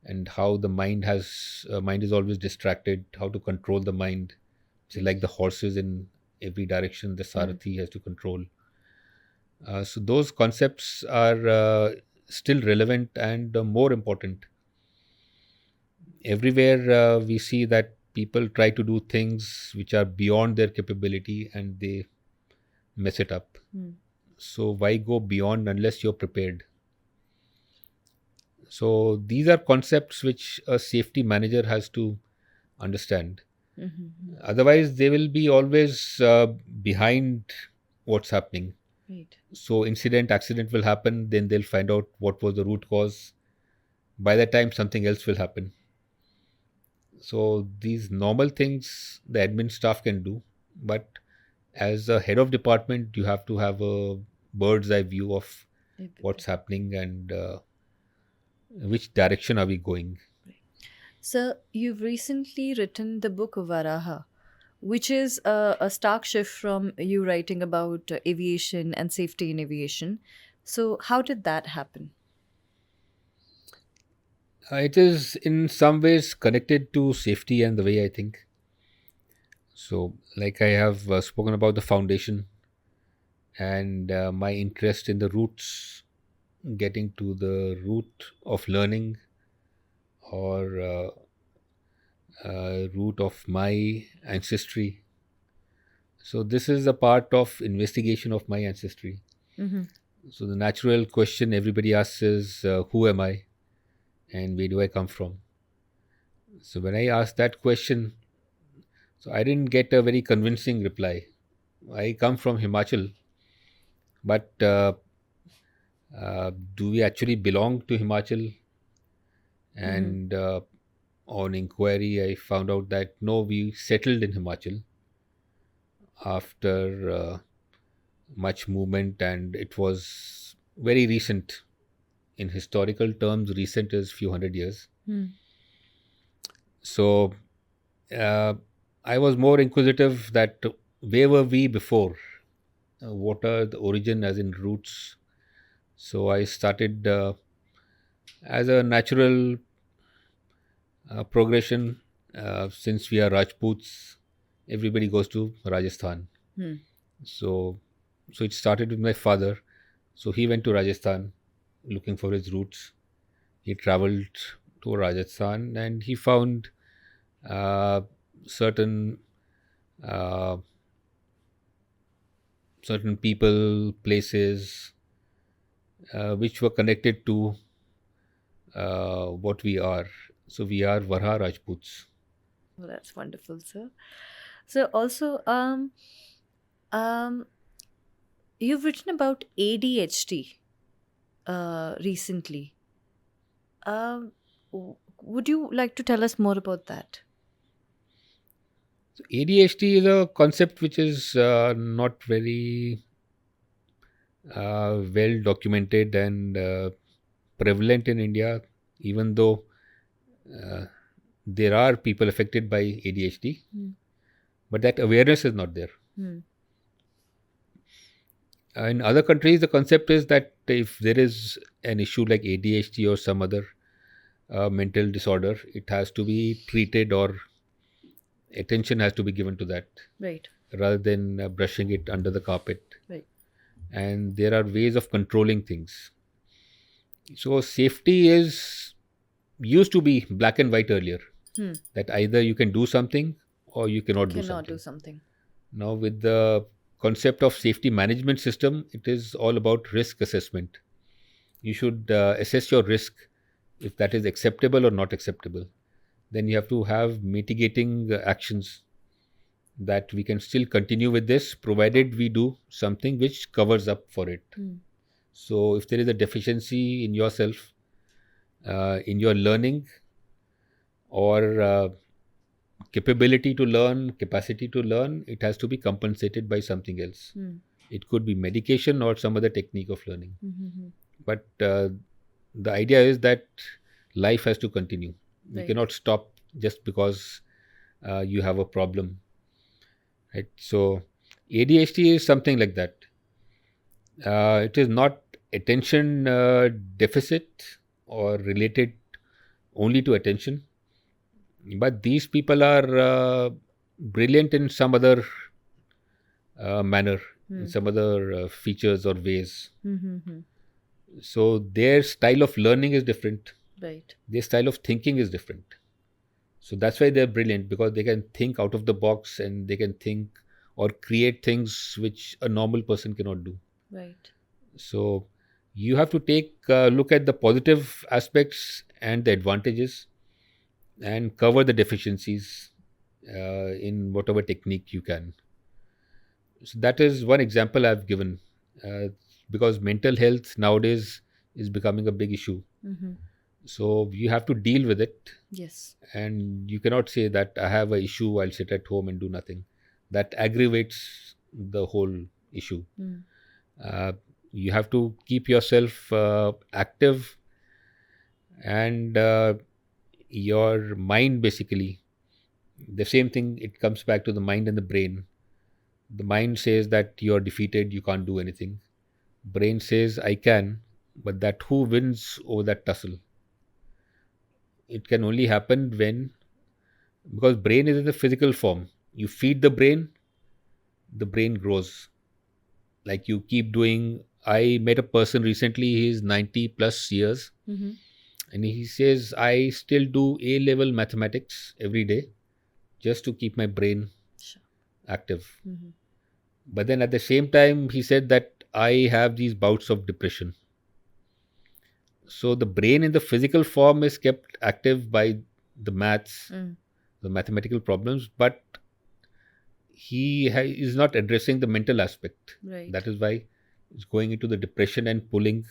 and how the mind is always distracted. How to control the mind. So Right. like the horses in every direction, the Mm. Sarathi has to control. So those concepts are still relevant and more important. Everywhere we see that people try to do things which are beyond their capability and they mess it up. Mm. So why go beyond unless you're prepared? So these are concepts which a safety manager has to understand. Mhm. Otherwise, they will be always behind what's happening. Right. So accident will happen, then they'll find out what was the root cause. By that time, something else will happen. So these normal things the admin staff can do, but as a head of department, you have to have a bird's eye view of Everything. what's happening and which direction are we going. Right. So, you've recently written the book Varaha, which is a stark shift from you writing about aviation and safety in aviation. So, how did that happen? It is in some ways connected to safety and the way I think. So, like I have spoken about the foundation and my interest in the roots, getting to the root of learning or root of my ancestry. So, this is a part of investigation of my ancestry. Mm-hmm. So, the natural question everybody asks is who am I and where do I come from? So, when I asked that question, so I didn't get a very convincing reply. I come from Himachal, but do we actually belong to Himachal? Mm-hmm. And on inquiry, I found out that no, we settled in Himachal after much movement, and it was very recent. In historical terms, recent is few hundred years. Mm. So uh, I was more inquisitive that where were we before? What are the origin, as in roots? So I started As a natural progression, since we are Rajputs, everybody goes to Rajasthan. Hmm. So, so it started with my father. So he went to Rajasthan looking for his roots. He traveled to Rajasthan and he found uh, certain uh, certain people, places which were connected to what we are. So we are Varha Rajputs. Well, that's wonderful, sir. So also, um, you've written about ADHD recently. Would you like to tell us more about that? So ADHD is a concept which is not very well documented and prevalent in India, even though uh, there are people affected by ADHD, Hmm. but that awareness is not there. Hmm. In other countries, the concept is that if there is an issue like ADHD or some other mental disorder, it has to be treated or attention has to be given to that Right. rather than brushing it under the carpet. Right. And there are ways of controlling things. So, safety is used to be black and white earlier, Hmm. that either you can do something or you cannot do Cannot do something. something. Now, with the concept of safety management system, it is all about risk assessment. You should assess your risk, if that is acceptable or not acceptable. Then you have to have mitigating actions that we can still continue with this provided we do something which covers up for it. Hmm. So if there is a deficiency in yourself, in your learning, or capability to learn, capacity to learn, it has to be compensated by something else. Hmm. It could be medication or some other technique of learning. Mm-hmm. But the idea is that life has to continue. You Right. cannot stop just because you have a problem, right? So ADHD is something like that. It is not attention deficit or related only to attention, but these people are brilliant in some other manner, in Hmm. some other features or ways. Mm-hmm. So their style of learning is different, Right. their style of thinking is different. So that's why they're brilliant, because they can think out of the box and they can think or create things which a normal person cannot do. Right. So you have to take a look at the positive aspects and the advantages and cover the deficiencies in whatever technique you can. So that is one example I've given, uh, because mental health nowadays is becoming a big issue. Mm-hmm. So you have to deal with it, Yes. and you cannot say that I have a issue, I'll sit at home and do nothing. That aggravates the whole issue. Hmm. Uh, you have to keep yourself active, and your mind basically, the same thing, it comes back to the mind and the brain. The mind says that you're defeated, you can't do anything. Brain says I can, but that who wins over that tussle? It can only happen when, because brain is in the physical form. You feed the brain grows. Like you keep doing. I met a person recently, he's 90 plus years, Mm-hmm. and he says, I still do A level mathematics every day just to keep my brain Sure. active. Mm-hmm. But then at the same time, he said that I have these bouts of depression. So the brain in the physical form is kept active by the maths, Mm. the mathematical problems, but is not addressing the mental aspect. Right. That is why it's going into the depression and pulling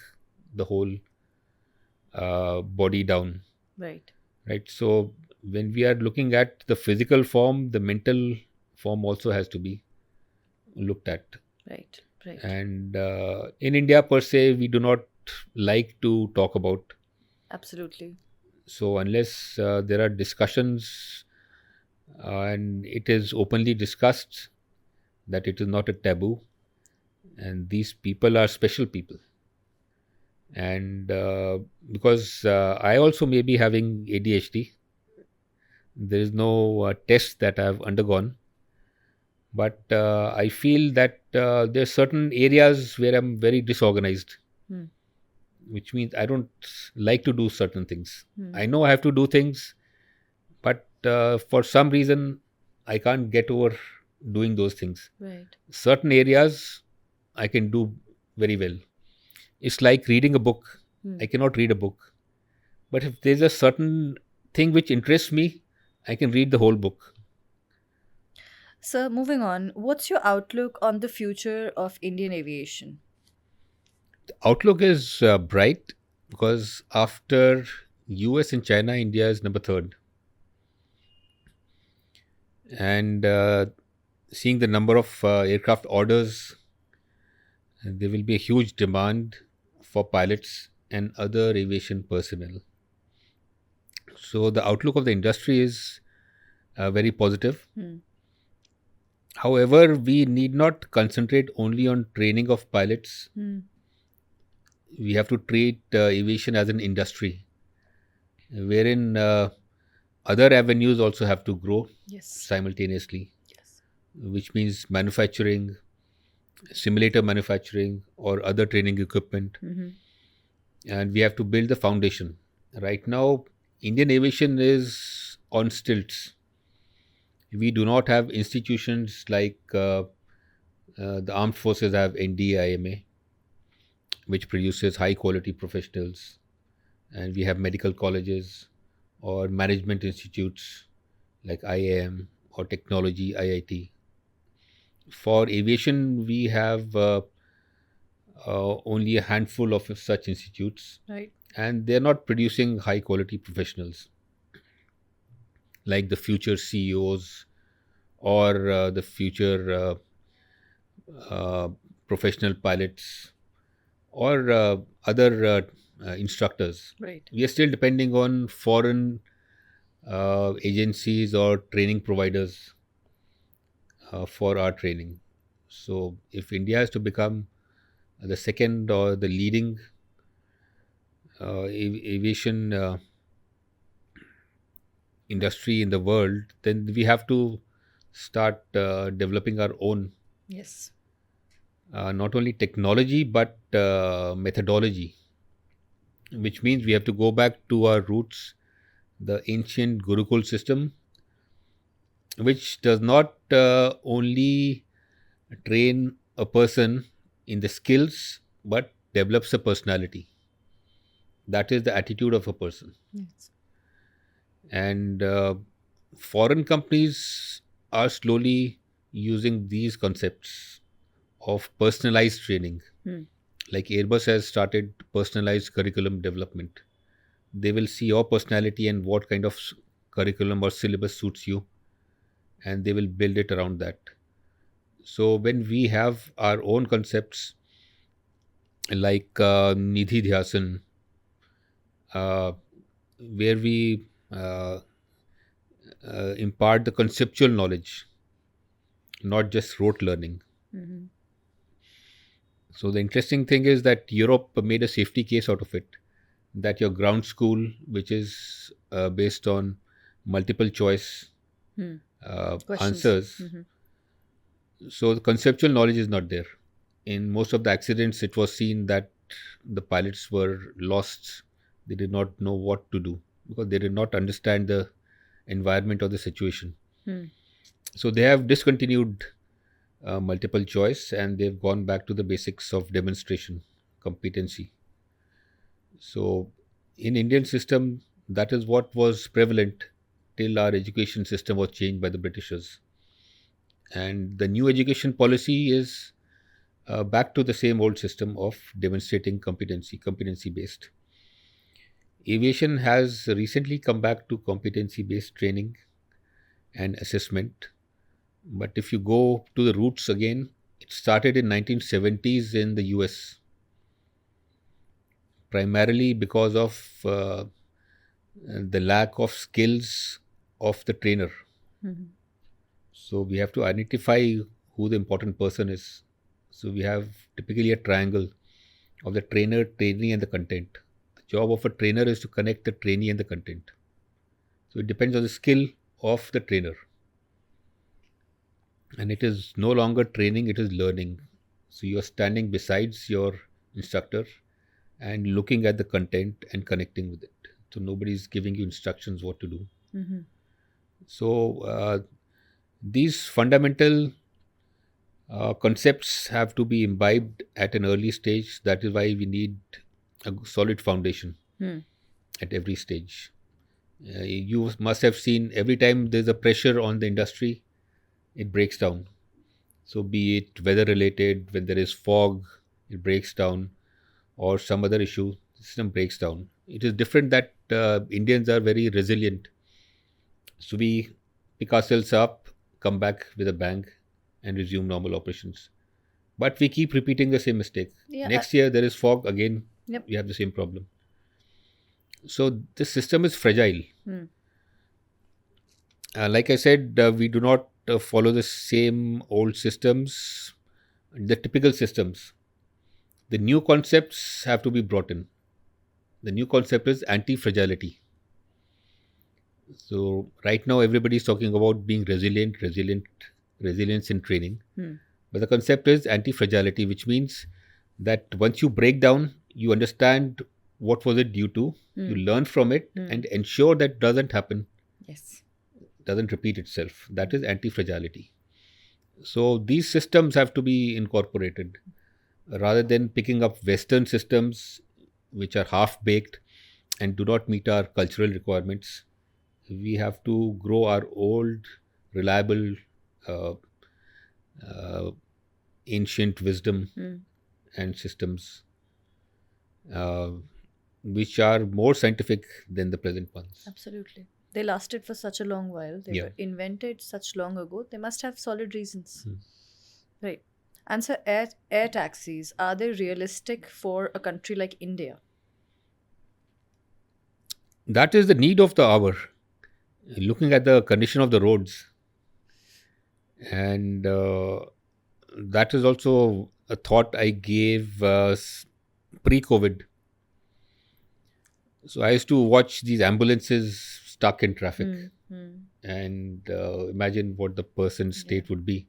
the whole body down, Right. right? So when we are looking at the physical form, the mental form also has to be looked at. Right. Right. And in India, per se, we do not like to talk about. Absolutely. So unless there are discussions and it is openly discussed, that it is not a taboo, and these people are special people. And because I also may be having ADHD, there is no test that I've undergone, but I feel that there are certain areas where I'm very disorganized, Hmm. which means I don't like to do certain things. Hmm. I know I have to do things, but for some reason, I can't get over doing those things. Right. Certain areas I can do very well. It's like reading a book. Hmm. I cannot read a book, but if there's a certain thing which interests me, I can read the whole book. So, moving on, what's your outlook on the future of Indian aviation? The outlook is bright because after US and China, India is number third, and seeing the number of aircraft orders, there will be a huge demand for pilots and other aviation personnel. So the outlook of the industry is very positive. Hmm. However, we need not concentrate only on training of pilots. Hmm. We have to treat aviation as an industry, wherein other avenues also have to grow Yes. simultaneously, Yes. which means manufacturing, simulator manufacturing, or other training equipment. Mm-hmm. And we have to build the foundation. Right now, Indian aviation is on stilts. We do not have institutions like the armed forces have NDIMA, which produces high quality professionals, and we have medical colleges or management institutes like IIM or technology IIT. For aviation, we have only a handful of such institutes, Right. and they're not producing high quality professionals like the future CEOs or the future uh, professional pilots or other instructors. Right. We are still depending on foreign agencies or training providers for our training. So, if India is to become the second or the leading aviation industry in the world, then we have to start developing our own, Yes. not only technology but methodology, which means we have to go back to our roots, the ancient Gurukul system, which does not only train a person in the skills but develops a personality. That is the attitude of a person. Yes. And foreign companies are slowly using these concepts of personalized training. Hmm. Like Airbus has started personalized curriculum development. They will see your personality and what kind of curriculum or syllabus suits you, and they will build it around that. So when we have our own concepts like Nidhi Dhyasan, uh, where we impart the conceptual knowledge, not just rote learning. Mm-hmm. So the interesting thing is that Europe made a safety case out of it. That your ground school, which is based on multiple choice Hmm. Questions. answers, Mm-hmm. so the conceptual knowledge is not there. In most of the accidents, it was seen that the pilots were lost. They did not know what to do because they did not understand the environment or the situation. Hmm. So they have discontinued multiple choice and they've gone back to the basics of demonstration competency. So in Indian system, that is what was prevalent till our education system was changed by the Britishers. And the new education policy is back to the same old system of demonstrating competency based. Aviation has recently come back to competency based training and assessment. But if you go to the roots again, it started in 1970s in the US, primarily because of the lack of skills of the trainer. Mm-hmm. So we have to identify who the important person is. So we have typically a triangle of the trainer, trainee, and the content. The job of a trainer is to connect the trainee and the content. So it depends on the skill of the trainer. And it is no longer training, it is learning. So you are standing besides your instructor and looking at the content and connecting with it. So nobody is giving you instructions what to do. Mm-hmm. So these fundamental concepts have to be imbibed at an early stage. That is why we need a solid foundation Hmm. at every stage. You must have seen every time there's a pressure on the industry, it breaks down. So, be it weather related, when there is fog, it breaks down, or some other issue, the system breaks down. It is different that Indians are very resilient. So, we pick ourselves up, come back with a bang, and resume normal operations. But we keep repeating the same mistake. Yeah. Next year, there is fog again, Yep. we have the same problem. So, this system is fragile. Hmm. Like I said, we do not follow the same old systems, the typical systems. The new concepts have to be brought in. The new concept is anti fragility. So, right now, everybody is talking about being resilience in training. Hmm. But the concept is anti fragility, which means that once you break down, you understand what was it due to, you learn from it, and ensure that doesn't happen, Yes. doesn't repeat itself. That is anti fragility. So these systems have to be incorporated rather than picking up Western systems which are half baked and do not meet our cultural requirements. We have to grow our old, reliable, uh, uh, ancient wisdom and systems uh, which are more scientific than the present ones. Absolutely. They lasted for such a long while. They Yeah. were invented such long ago. They must have solid reasons. Hmm. Right. And so air taxis, are they realistic for a country like India? That is the need of the hour. Looking at the condition of the roads, and that is also a thought I gave pre-COVID. So I used to watch these ambulances stuck in traffic, and imagine what the person's state would be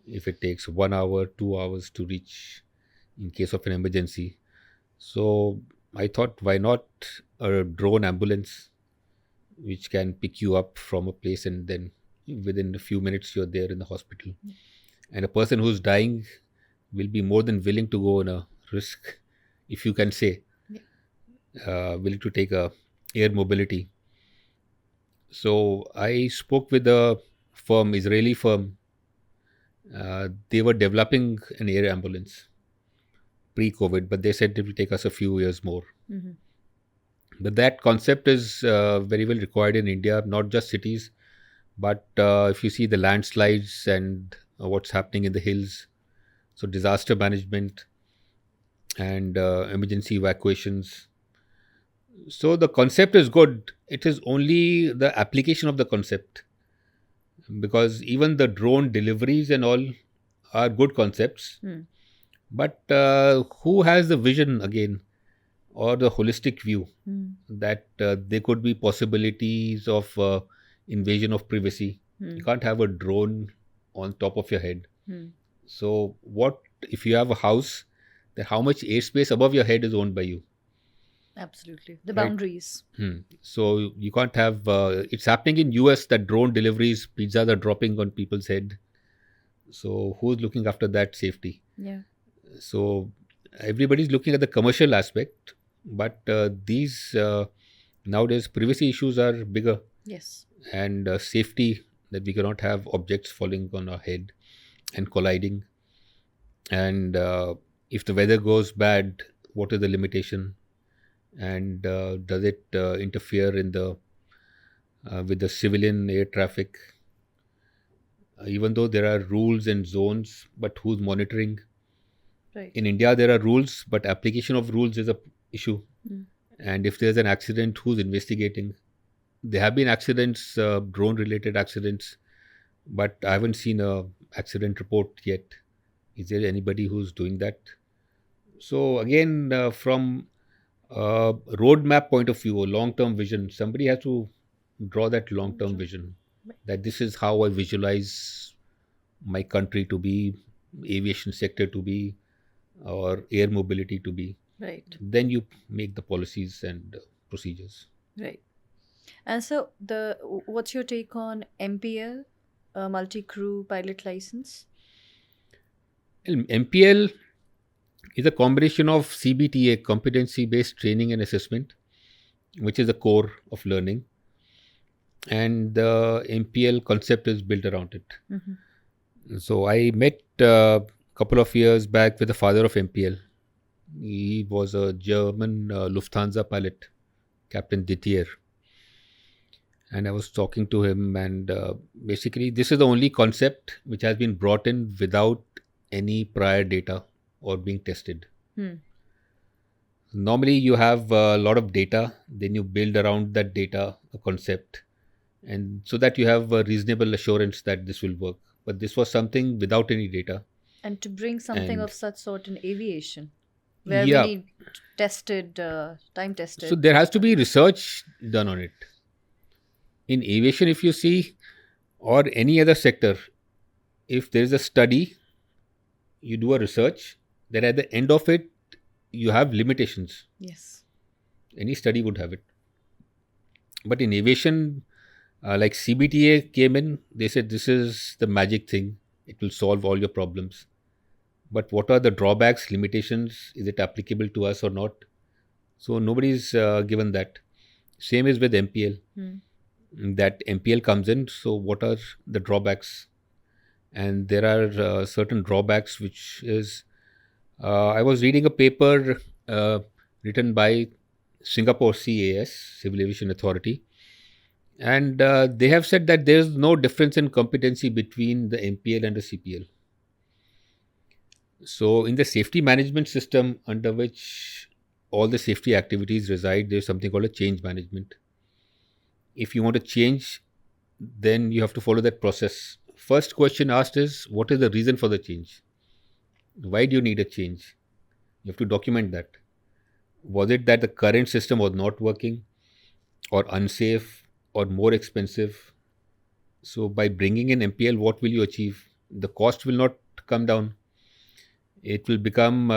if it takes 1 hour, 2 hours to reach in case of an emergency. So I thought, why not a drone ambulance which can pick you up from a place and then within a few minutes you're there in the hospital. And a person who's dying will be more than willing to go on a risk, if you can say, willing to take a air mobility. So I spoke with a firm, Israeli firm. They were developing an air ambulance pre-COVID, but they said it will take us a few years more. But that concept is very well required in India, not just cities, but if you see the landslides and what's happening in the hills, so disaster management and emergency evacuations. So the concept is good. It is only the application of the concept, because even the drone deliveries and all are good concepts. But who has the vision again, or the holistic view that there could be possibilities of invasion of privacy? You can't have a drone on top of your head. So what if you have a house? Then how much airspace above your head is owned by you? Absolutely. The Right. boundaries. So you can't have. It's happening in US that drone deliveries, pizzas are dropping on people's head. So who's looking after that safety? Yeah. So everybody's looking at the commercial aspect, but these nowadays privacy issues are bigger, Yes. and safety, that we cannot have objects falling on our head and colliding. And if the weather goes bad, what is the limitation? And does it interfere in the with the civilian air traffic? Even though there are rules and zones, but who's monitoring? Right. In India, there are rules, but application of rules is a issue. And if there's an accident, who's investigating? There have been accidents, drone-related accidents, but I haven't seen a accident report yet. Is there anybody who's doing that? So again, from a roadmap point of view, a long-term vision, somebody has to draw that long-term vision. That this is how I visualize my country to be, aviation sector to be, or air mobility to be. Right. Then you make the policies and procedures. Right. And so, what's your take on MPL, multi-crew pilot license? MPL is a combination of CBTA, competency-based training and assessment, which is the core of learning, and the MPL concept is built around it. Mm-hmm. So I met a couple of years back with the father of MPL. He was a German Lufthansa pilot, Captain Didier, and I was talking to him, and basically this is the only concept which has been brought in without any prior data or being tested. Hmm. Normally you have a lot of data, then you build around that data a concept, and so that you have a reasonable assurance that this will work. But this was something without any data. And to bring something And of such sort in aviation, where we yeah, need tested, time so tested. there has to be research done on it. In aviation, if you see, or any other sector, if there is a study, you do a research, then at the end of it, you have limitations. Yes. Any study would have it. But in aviation, like CBTA came in, they said this is the magic thing. It will solve all your problems. But what are the drawbacks, limitations? Is it applicable to us or not? So nobody's given that. Same is with MPL. Hmm. That MPL comes in. So what are the drawbacks? And there are certain drawbacks, which is I was reading a paper written by Singapore CAS, Civil Aviation Authority, and they have said that there is no difference in competency between the MPL and the CPL. So, in the safety management system under which all the safety activities reside, there's something called a change management. If you want to change, then you have to follow that process. First question asked is, what is the reason for the change? Why do you need a change? You have to document that. Was it that the current system was not working, or unsafe, or more expensive? So, by bringing in MPL, what will you achieve? The cost will not come down. It will become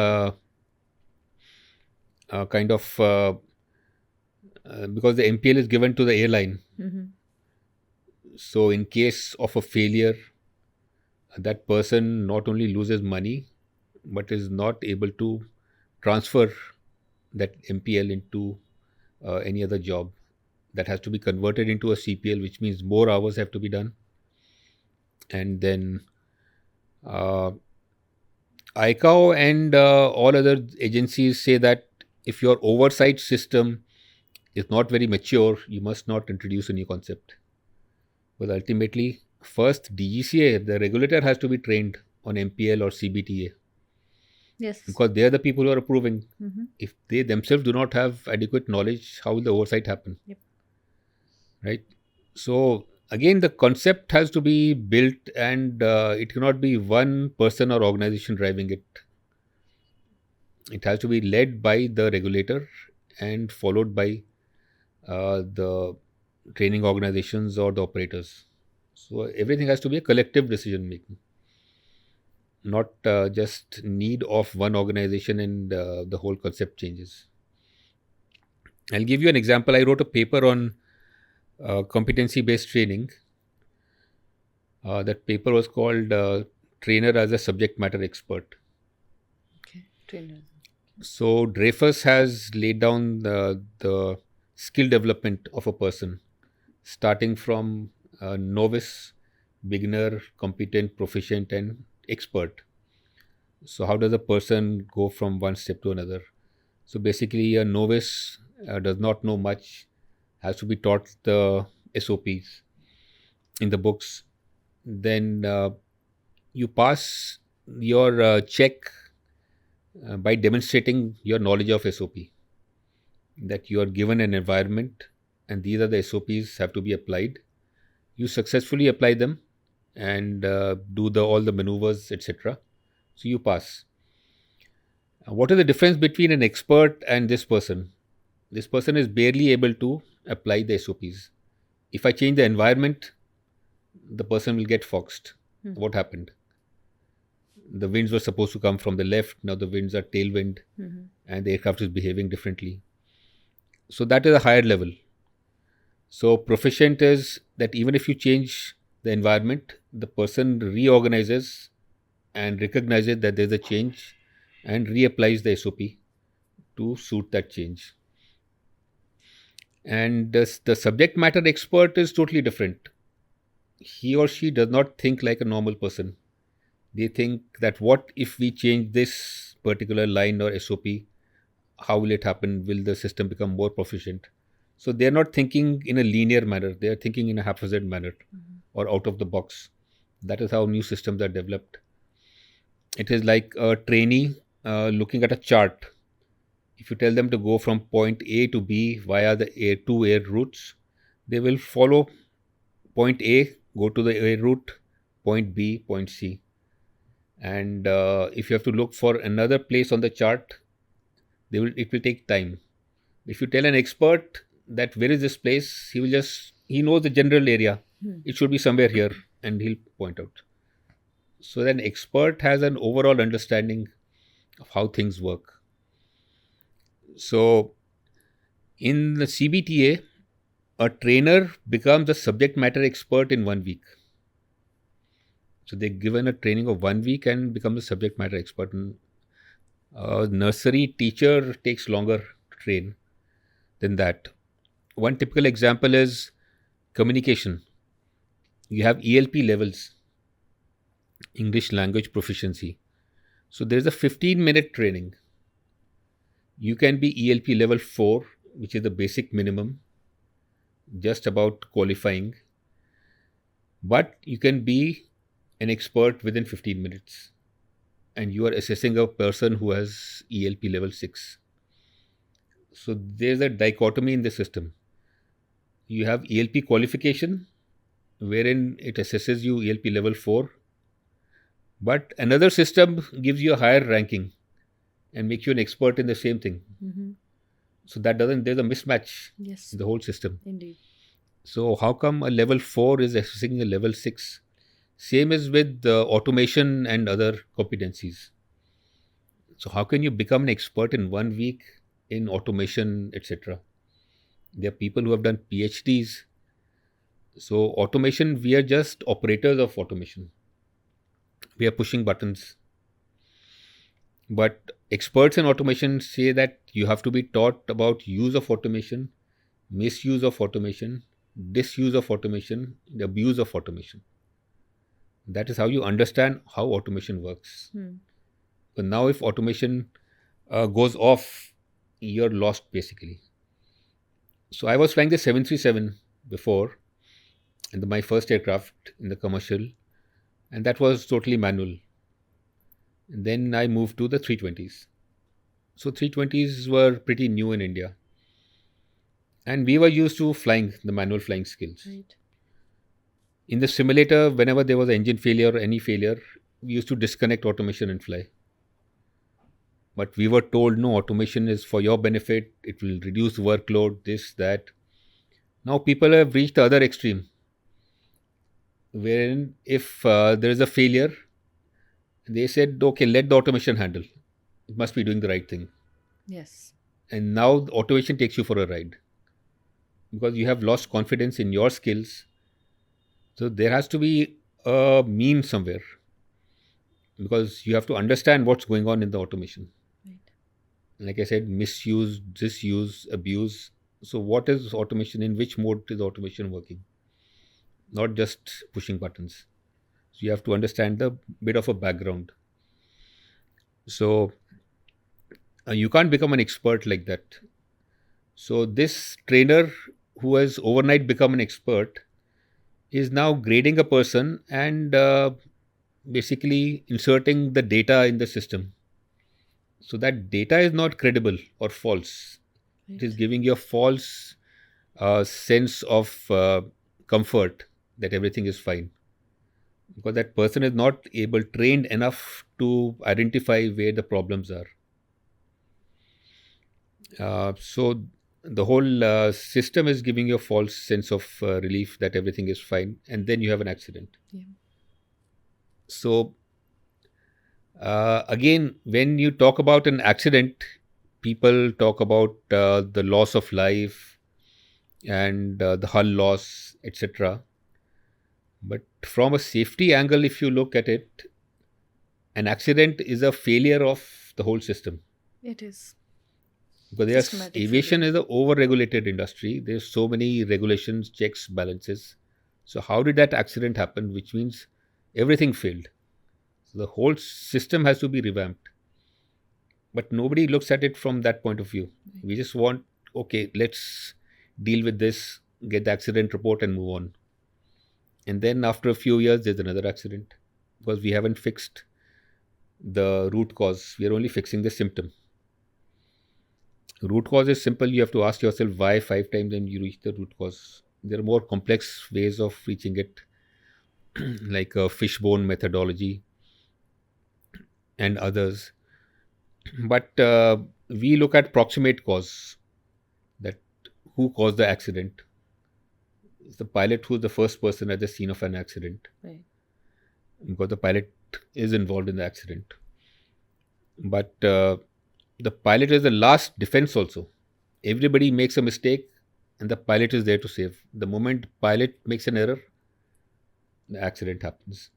kind of because the MPL is given to the airline. Mm-hmm. So, in case of a failure, that person not only loses money but is not able to transfer that MPL into any other job. That has to be converted into a CPL, which means more hours have to be done. And then uh, ICAO and all other agencies say that if your oversight system is not very mature, you must not introduce a new concept. But ultimately, first DGCA, the regulator, has to be trained on MPL or CBTA Yes. because they are the people who are approving. Mm-hmm. If they themselves do not have adequate knowledge, how will the oversight happen? Yep. Right? So, again, the concept has to be built, and it cannot be one person or organization driving it. It has to be led by the regulator and followed by the training organizations or the operators. So everything has to be a collective decision making, not just need of one organization, and the whole concept changes. I'll give you an example. I wrote a paper on competency based training. That paper was called Trainer as a Subject Matter Expert. Okay. Trainer. So Dreyfus has laid down the skill development of a person, starting from novice, beginner, competent, proficient, and expert. So how does a person go from one step to another? So basically, a novice does not know much, has to be taught the SOPs in the books. Then you pass your check by demonstrating your knowledge of SOP, that you are given an environment and these are the SOPs have to be applied. You successfully apply them and do the all the maneuvers, etc. So you pass. What is the difference between an expert and this person? This person is barely able to apply the SOPs. If I change the environment, the person will get foxed. What happened? The winds were supposed to come from the left, now the winds are tailwind, and the aircraft is behaving differently. So that is a higher level. So proficient is that even if you change the environment, the person reorganizes and recognizes that there's a change and reapplies the SOP to suit that change. And the subject matter expert is totally different. He or she does not think like a normal person. They think that what if we change this particular line or SOP, how will it happen? Will the system become more proficient? So they are not thinking in a linear manner. They are thinking in a haphazard manner or out of the box. That is how new systems are developed. It is like a trainee looking at a chart. If you tell them to go from point A to B via the two air routes, they will follow point A, go to the air route, point B, point C. And if you have to look for another place on the chart, it will take time. If you tell an expert that where is this place, he knows the general area. It should be somewhere here, and he'll point out. So then expert has an overall understanding of how things work. So in the CBTA, a trainer becomes a subject matter expert in 1 week. So they're given a training of 1 week and become a subject matter expert. A nursery teacher takes longer to train than that. One typical example is communication. You have ELP levels, English language proficiency. So there's a 15-minute training. You can be ELP level 4, which is the basic minimum, just about qualifying. But you can be an expert within 15 minutes. And you are assessing a person who has ELP level 6. So there's a dichotomy in the system. You have ELP qualification, wherein it assesses you ELP level 4. But another system gives you a higher ranking and makes you an expert in the same thing. So there's a mismatch in the whole system. Indeed. So how come a level 4 is assessing a level 6? Same as with automation and other competencies. So how can you become an expert in 1 week in automation, etc.? There are people who have done PhDs. So automation, we are just operators of automation. We are pushing buttons. But experts in automation say that you have to be taught about use of automation, misuse of automation, disuse of automation, the abuse of automation. That is how you understand how automation works. But now if automation goes off, you're lost basically. So I was flying the 737 before, and my first aircraft in the commercial, and that was totally manual. And then I moved to the 320s. So 320s were pretty new in India. And we were used to flying the manual flying skills. Right. In the simulator, whenever there was an engine failure or any failure, we used to disconnect automation and fly. But we were told, no, automation is for your benefit. It will reduce workload, this, that. Now people have reached the other extreme, wherein if there is a failure, they said, okay, let the automation handle. It must be doing the right thing. Yes. And now the automation takes you for a ride because you have lost confidence in your skills. So there has to be a mean somewhere because you have to understand what's going on in the automation. Right. Like I said, misuse, disuse, abuse. So what is automation? In which mode is automation working? Not just pushing buttons. So you have to understand the bit of a background. So you can't become an expert like that. So this trainer who has overnight become an expert is now grading a person and basically inserting the data in the system. So that data is not credible or false. It is giving you a false sense of comfort that everything is fine. Because that person is not trained enough to identify where the problems are. So the whole system is giving you a false sense of relief that everything is fine, and then you have an accident. Yeah. So again, when you talk about an accident, people talk about the loss of life and the hull loss, etc. But from a safety angle, if you look at it, an accident is a failure of the whole system. It is Because systematic aviation failure. is an over-regulated industry. There's so many regulations, checks, balances. So how did that accident happen? Which means everything failed. So the whole system has to be revamped. But nobody looks at it from that point of view. We just want, okay, let's deal with this, get the accident report and move on. And then after a few years, there's another accident because we haven't fixed the root cause. We are only fixing the symptom. Root cause is simple. You have to ask yourself why 5 times and you reach the root cause. There are more complex ways of reaching it, like a fishbone methodology and others. But we look at proximate cause, that who caused the accident. It's the pilot who's the first person at the scene of an accident Right. because the pilot is involved in the accident. But the pilot is the last defense also. Everybody makes a mistake and the pilot is there to save. The moment pilot makes an error, the accident happens.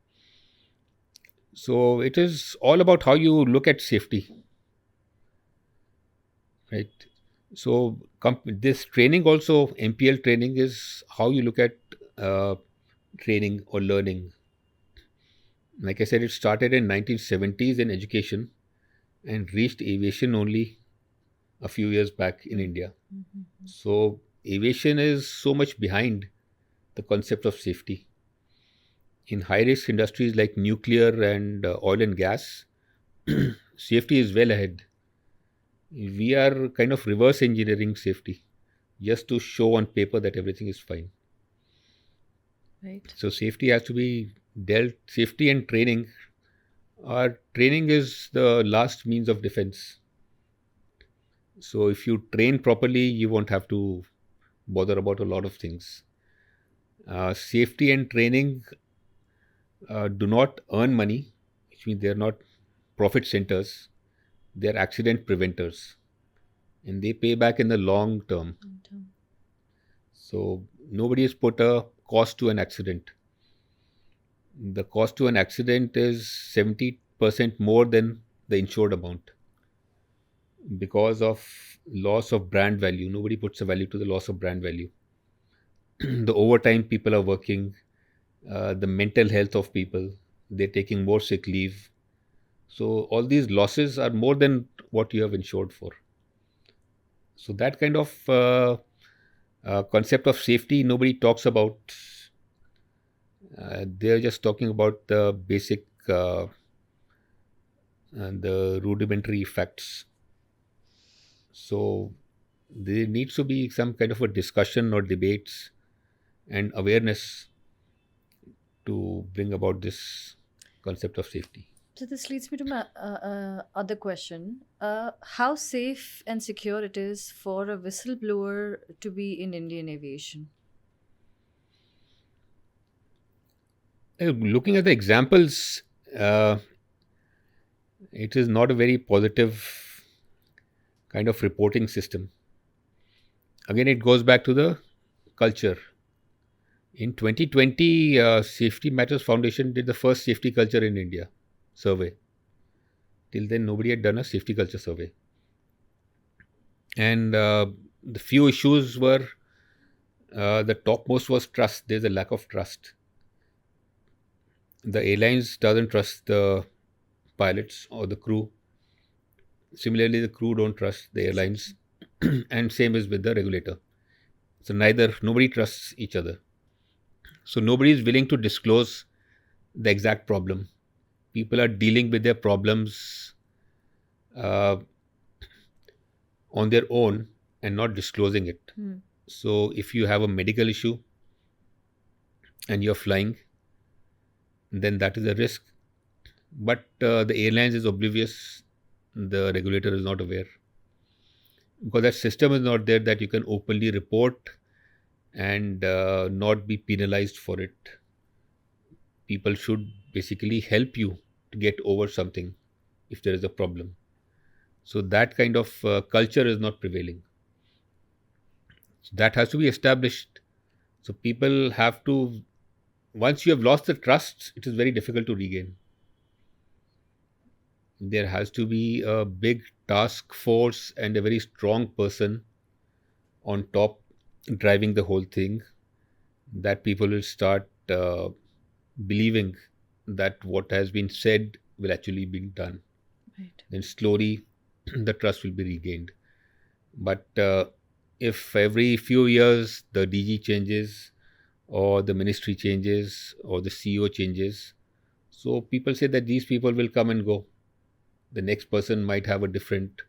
So it is all about how you look at safety, right? So this training also, MPL training, is how you look at uh, training or learning. Like I said, it started in 1970s in education and reached aviation only a few years back in India. Mhm. So aviation is so much behind the concept of safety. In high risk industries like nuclear and oil and gas, safety is well ahead. We are kind of reverse engineering safety just to show on paper that everything is fine. Right. So safety has to be dealt. Safety and training. Our training is the last means of defense. So if you train properly, you won't have to bother about a lot of things. Safety and training do not earn money, which means they're not profit centers. They're accident preventers, and they pay back in the long term. And, So nobody has put a cost to an accident. The cost to an accident is 70% more than the insured amount because of loss of brand value. Nobody puts a value to the loss of brand value. The overtime people are working, the mental health of people, they're taking more sick leave. So all these losses are more than what you have insured for. So that kind of concept of safety nobody talks about. They're just talking about the basic and the rudimentary facts. So there needs to be some kind of a discussion or debates and awareness to bring about this concept of safety. so this leads me to my other question. How safe and secure it is for a whistleblower to be in Indian aviation? Looking at the examples, uh, it is not a very positive kind of reporting system. Again, it goes back to the culture. In 2020, Safety Matters Foundation did the first safety culture in India survey. Till then, nobody had done a safety culture survey. And the few issues were the topmost was trust. There's a lack of trust. The airlines doesn't trust the pilots or the crew. Similarly, the crew don't trust the airlines, and same is with the regulator. So nobody trusts each other. So nobody is willing to disclose the exact problem. People are dealing with their problems uh, on their own and not disclosing it. Hmm. So if you have a medical issue and you're flying, then that is a risk. But the airlines is oblivious. The regulator is not aware. because that system is not there that you can openly report and not be penalized for it. People should basically help you to get over something if there is a problem. So that kind of culture is not prevailing. So that has to be established. So people have to, once you have lost the trust, it is very difficult to regain. There has to be a big task force and a very strong person on top driving the whole thing, that people will start believing that what has been said will actually be done. Right. Then slowly the trust will be regained. But if every few years the DG changes, or the ministry changes, or the CEO changes, so people say that these people will come and go. The next person might have a different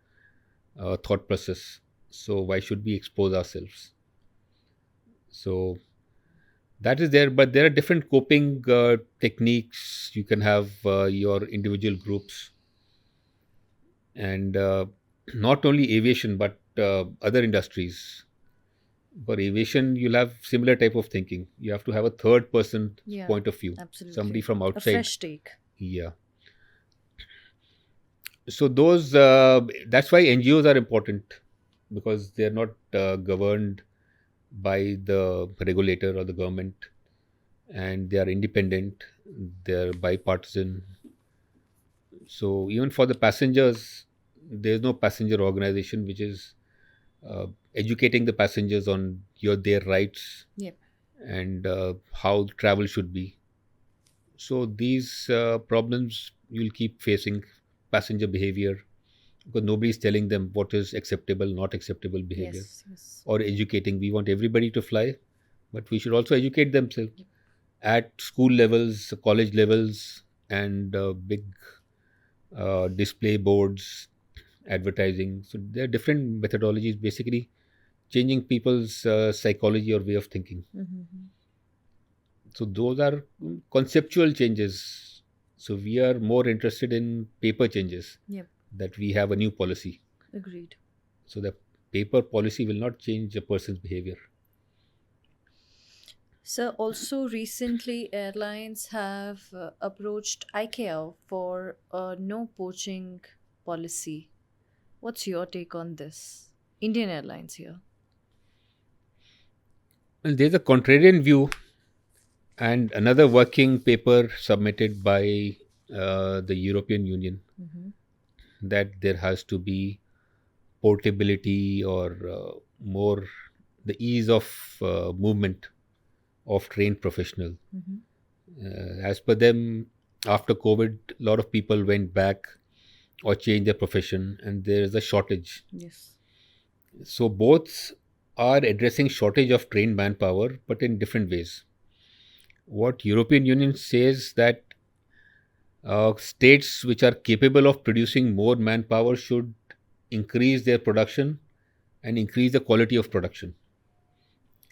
thought process. So why should we expose ourselves? So that is there, but there are different coping techniques. You can have your individual groups, and not only aviation but other industries. For aviation, you'll have similar type of thinking. You have to have a third person Yeah, point of view, somebody absolutely. from A outside. fresh take. Yeah. So those that's why NGOs are important, because they are not governed by the regulator or the government, and they are independent. They are bipartisan. So even for the passengers, there is no passenger organization which is uh, educating the passengers on their rights Yep. and how travel should be. So these problems you'll keep facing, passenger behavior, because nobody is telling them what is acceptable, not acceptable behavior, Yes, yes. or educating. We want everybody to fly, but we should also educate themselves at school levels, college levels, and big display boards, advertising. So there are different methodologies, basically changing people's psychology or way of thinking. Mm-hmm. So those are conceptual changes. So we are more interested in paper changes, Yep. that we have a new policy. Agreed. So the paper policy will not change a person's behavior. So, also recently, airlines have approached ICAO for a no poaching policy. What's your take on this? Indian Airlines here. Well, there's a contrarian view, and another working paper submitted by the European Union, Mm-hmm. that there has to be portability, or more the ease of movement of trained professional. Mm-hmm. As per them, after COVID, a lot of people went back or changed their profession, and there is a shortage. Yes. So both are addressing shortage of trained manpower, but in different ways. What European Union says, that states which are capable of producing more manpower should increase their production and increase the quality of production,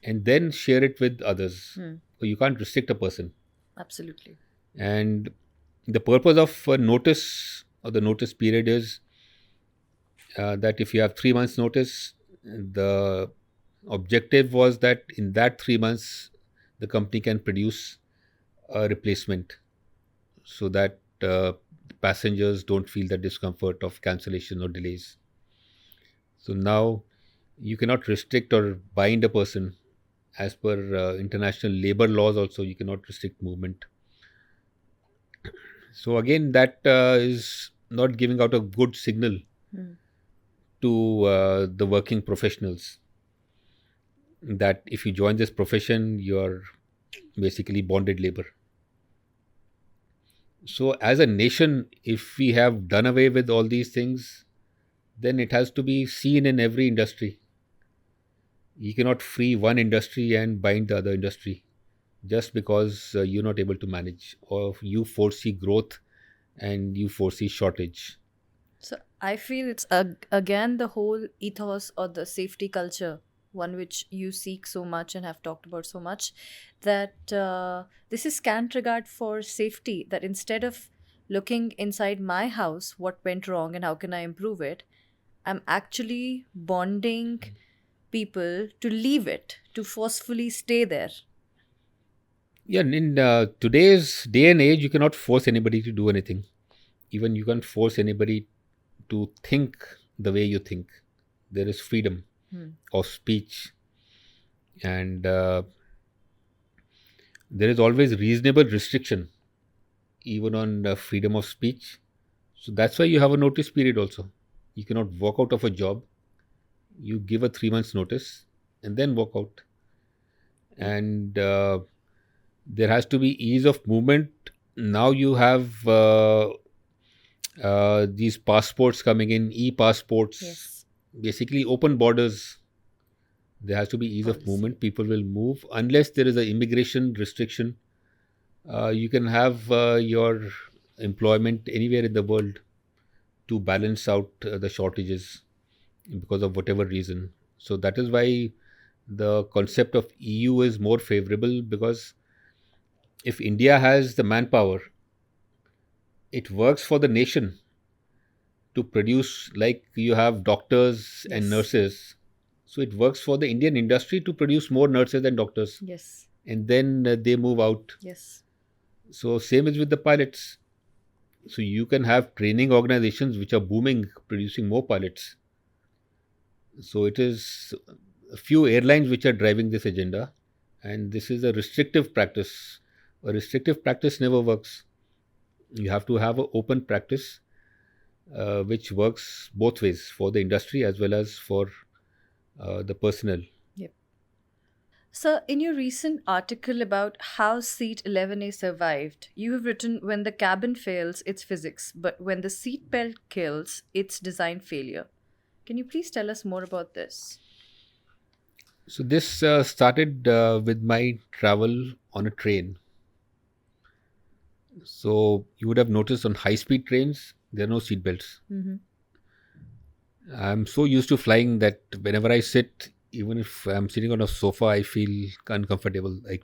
and then share it with others. Hmm. So you can't restrict a person. Absolutely. And the purpose of notice, or the notice period, is that if you have 3 months notice, the objective was that in that 3 months the company can produce a replacement, so that passengers don't feel the discomfort of cancellation or delays. So now you cannot restrict or bind a person. As per international labor laws also, you cannot restrict movement. So again, that is not giving out a good signal Hmm. to the working professionals, that if you join this profession, you're basically bonded labor. So as a nation, if we have done away with all these things, then it has to be seen in every industry. You cannot free one industry and bind the other industry just because you're not able to manage, or you foresee growth and you foresee shortage. So I feel it's again the whole ethos or the safety culture, one which you seek so much and have talked about so much, that this is scant regard for safety. That instead of looking inside my house, what went wrong and how can I improve it, I'm actually bonding people to leave it, to forcefully stay there. Yeah, in today's day and age, you cannot force anybody to do anything. Even you can't force anybody to think the way you think. There is freedom Hmm. of speech, and there is always reasonable restriction, even on freedom of speech. So that's why you have a notice period also. You cannot walk out of a job. You give a 3 months notice and then walk out. And there has to be ease of movement. Now you have these passports coming in, e-passports, Yes. basically open borders. There has to be ease of Policy. movement. People will move unless there is an immigration restriction. You can have your employment anywhere in the world to balance out the shortages because of whatever reason. So that is why the concept of EU is more favorable, because if India has the manpower, it works for the nation to produce, like you have doctors and Yes. nurses. So it works for the Indian industry to produce more nurses and doctors, Yes. and then they move out. Yes. So same is with the pilots. So you can have training organizations which are booming, producing more pilots. So it is a few airlines which are driving this agenda, and this is a restrictive practice. A restrictive practice never works. You have to have an open practice which works both ways for the industry as well as for the personnel. Yep. So, in your recent article about how Seat 11A survived, you have written when the cabin fails, it's physics, but when the seatbelt kills, it's design failure. Can you please tell us more about this? So this started with my travel on a train. So you would have noticed on high-speed trains there are no seat belts. Mm-hmm. I'm so used to flying that whenever I sit, even if I'm sitting on a sofa, I feel uncomfortable. I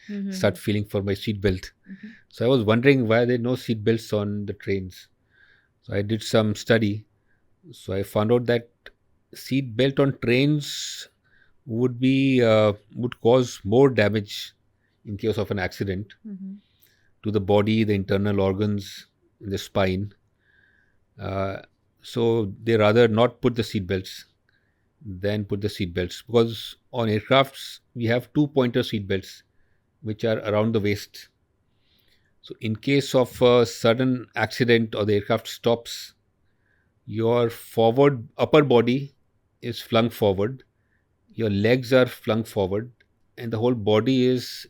Mm-hmm. start feeling for my seat belt. Mm-hmm. So I was wondering why there are no seat belts on the trains. So I did some study. So I found out that seat belt on trains would cause more damage in case of an accident Mm-hmm. to the body, the internal organs, the spine. Uh, so they rather not put the seat belts than put the seat belts, because on aircrafts we have two pointer seat belts which are around the waist. So in case of a sudden accident or the aircraft stops, your forward upper body is flung forward, your legs are flung forward, and the whole body is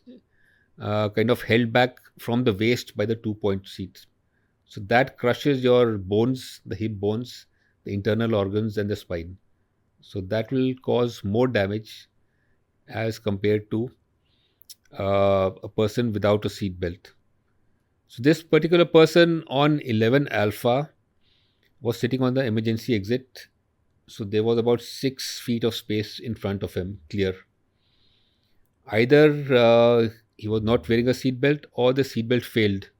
kind of held back from the waist by the 2 point seats. So that crushes your bones, the hip bones, the internal organs, and the spine. So that will cause more damage as compared to a person without a seat belt. So this particular person on 11 Alpha was sitting on the emergency exit. So there was about 6 feet of space in front of him, clear. Either he was not wearing a seat belt or the seat belt failed.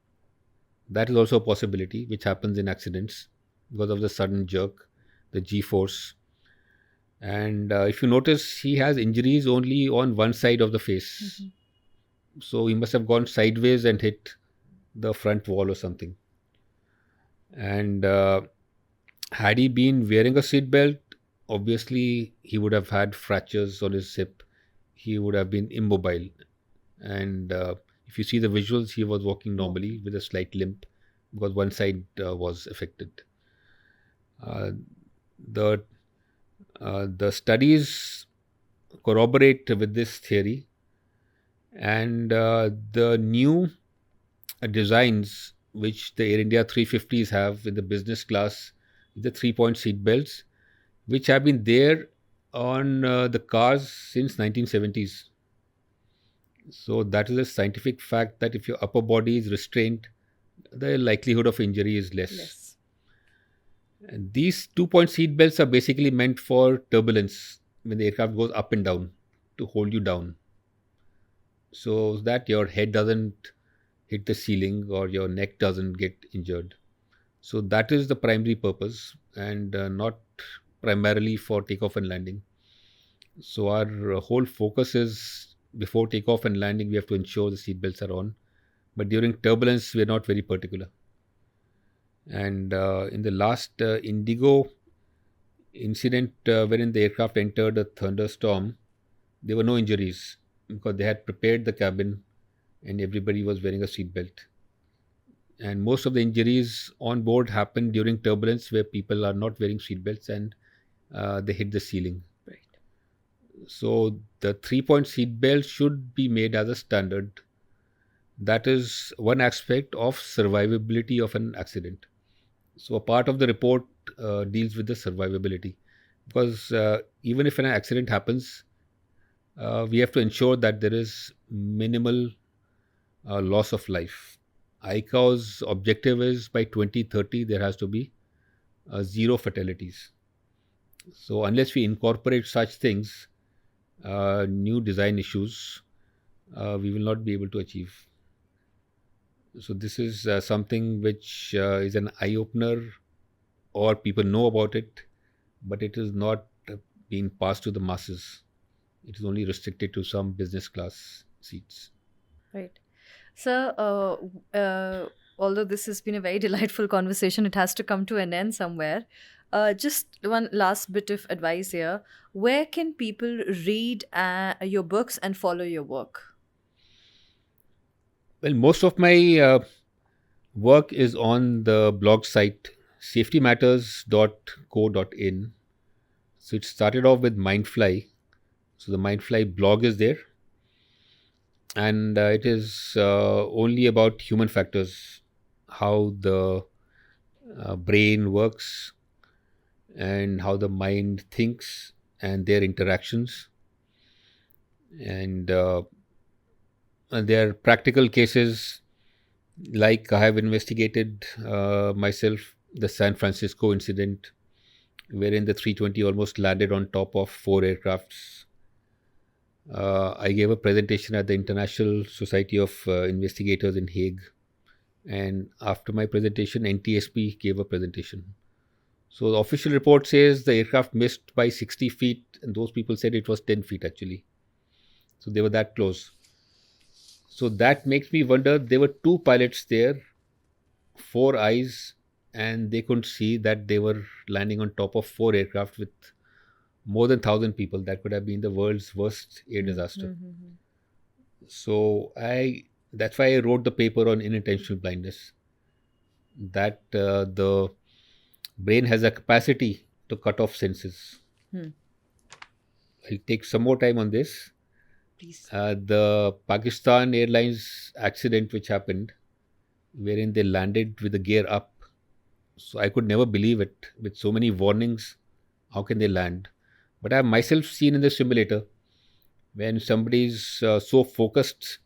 That is also a possibility, which happens in accidents because of the sudden jerk, the G force. And if you notice, he has injuries only on one side of the face. Mm-hmm. So he must have gone sideways and hit the front wall or something. And had he been wearing a seat belt, obviously he would have had fractures on his hip. He would have been immobile. And if you see the visuals, he was walking normally Walking. with a slight limp because one side was affected. Uh, the the studies corroborate with this theory, and the new designs which the Air India 350s have in the business class, the 3 point seat belts, which have been there on the cars since 1970s. So that is a scientific fact that if your upper body is restrained, the likelihood of injury is less. Less. And these 2 point seat belts are basically meant for turbulence when the aircraft goes up and down, to hold you down so that your head doesn't hit the ceiling or your neck doesn't get injured. So that is the primary purpose, and not primarily for takeoff and landing. So our whole focus is before takeoff and landing, we have to ensure the seat belts are on. But during turbulence, we are not very particular. And in the last Indigo incident, wherein the aircraft entered a thunderstorm, there were no injuries because they had prepared the cabin and everybody was wearing a seatbelt. And most of the injuries on board happen during turbulence where people are not wearing seatbelts and they hit the ceiling. Right. So the 3-point seatbelt should be made as a standard. That is one aspect of survivability of an accident. So a part of the report deals with the survivability because even if an accident happens, we have to ensure that there is minimal loss of life. ICAO's objective is by 2030 there has to be zero fatalities. So unless we incorporate such things, new design issues, we will not be able to achieve. So this is something which is an eye opener, or people know about it, but it is not being passed to the masses. It is only restricted to some business class seats. Right. So, although this has been a very delightful conversation, it has to come to an end somewhere. Just one last bit of advice here. Where can people read your books and follow your work? Well, most of my work is on the blog site safetymatters.co.in. So it started off with Mindfly. So the Mindfly blog is there, and it is only about human factors, how the brain works, and how the mind thinks, and their interactions. And there are practical cases, like I have investigated myself the San Francisco incident, wherein the 320 almost landed on top of four aircrafts. I gave a presentation at the International Society of Investigators in Hague, and after my presentation, NTSP gave a presentation. So the official report says the aircraft missed by 60 feet, and those people said it was 10 feet actually. So they were that close. So that makes me wonder, there were two pilots there, four eyes, and they couldn't see that they were landing on top of four aircraft with more than 1,000 people. That could have been the world's worst air disaster. Mm-hmm. So that's why I wrote the paper on unintentional blindness, that the brain has a capacity to cut off senses. Hmm. I'll take some more time on this. Please. The Pakistan Airlines accident which happened, wherein they landed with the gear up. So I could never believe it. With so many warnings, how can they land? But I have myself seen in the simulator when somebody is so focused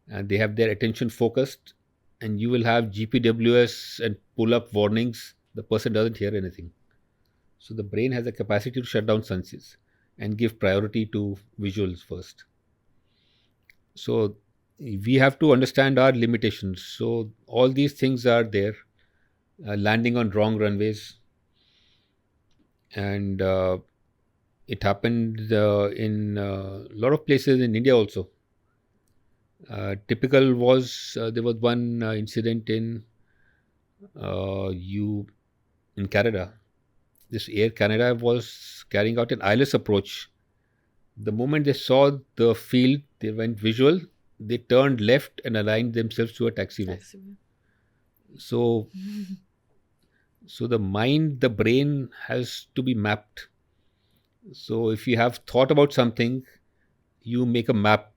and they have their attention focused, and you will have GPWS and pull up warnings, the person doesn't hear anything. So the brain has a capacity to shut down senses and give priority to visuals first. So we have to understand our limitations. So all these things are there. Landing on wrong runways, and it happened in a lot of places in India also. Typical was there was one incident you in Canada. This Air Canada was carrying out an eyeless approach. The moment they saw the field, they went visual. They turned left and aligned themselves to a taxiway. So, so the mind, the brain has to be mapped. So if you have thought about something, you make a map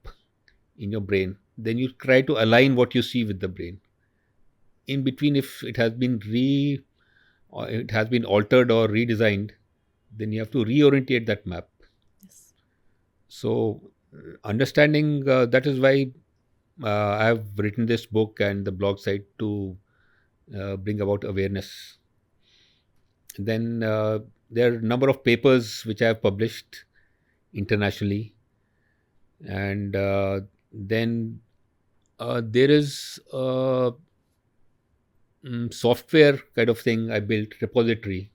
in your brain. Then you try to align what you see with the brain. In between, if it has been or it has been altered or redesigned, then you have to reorientate that map. Yes. So understanding that is why I have written this book and the blog site to bring about awareness. And then there are a number of papers which I have published internationally, and then there is software kind of thing I built, repository,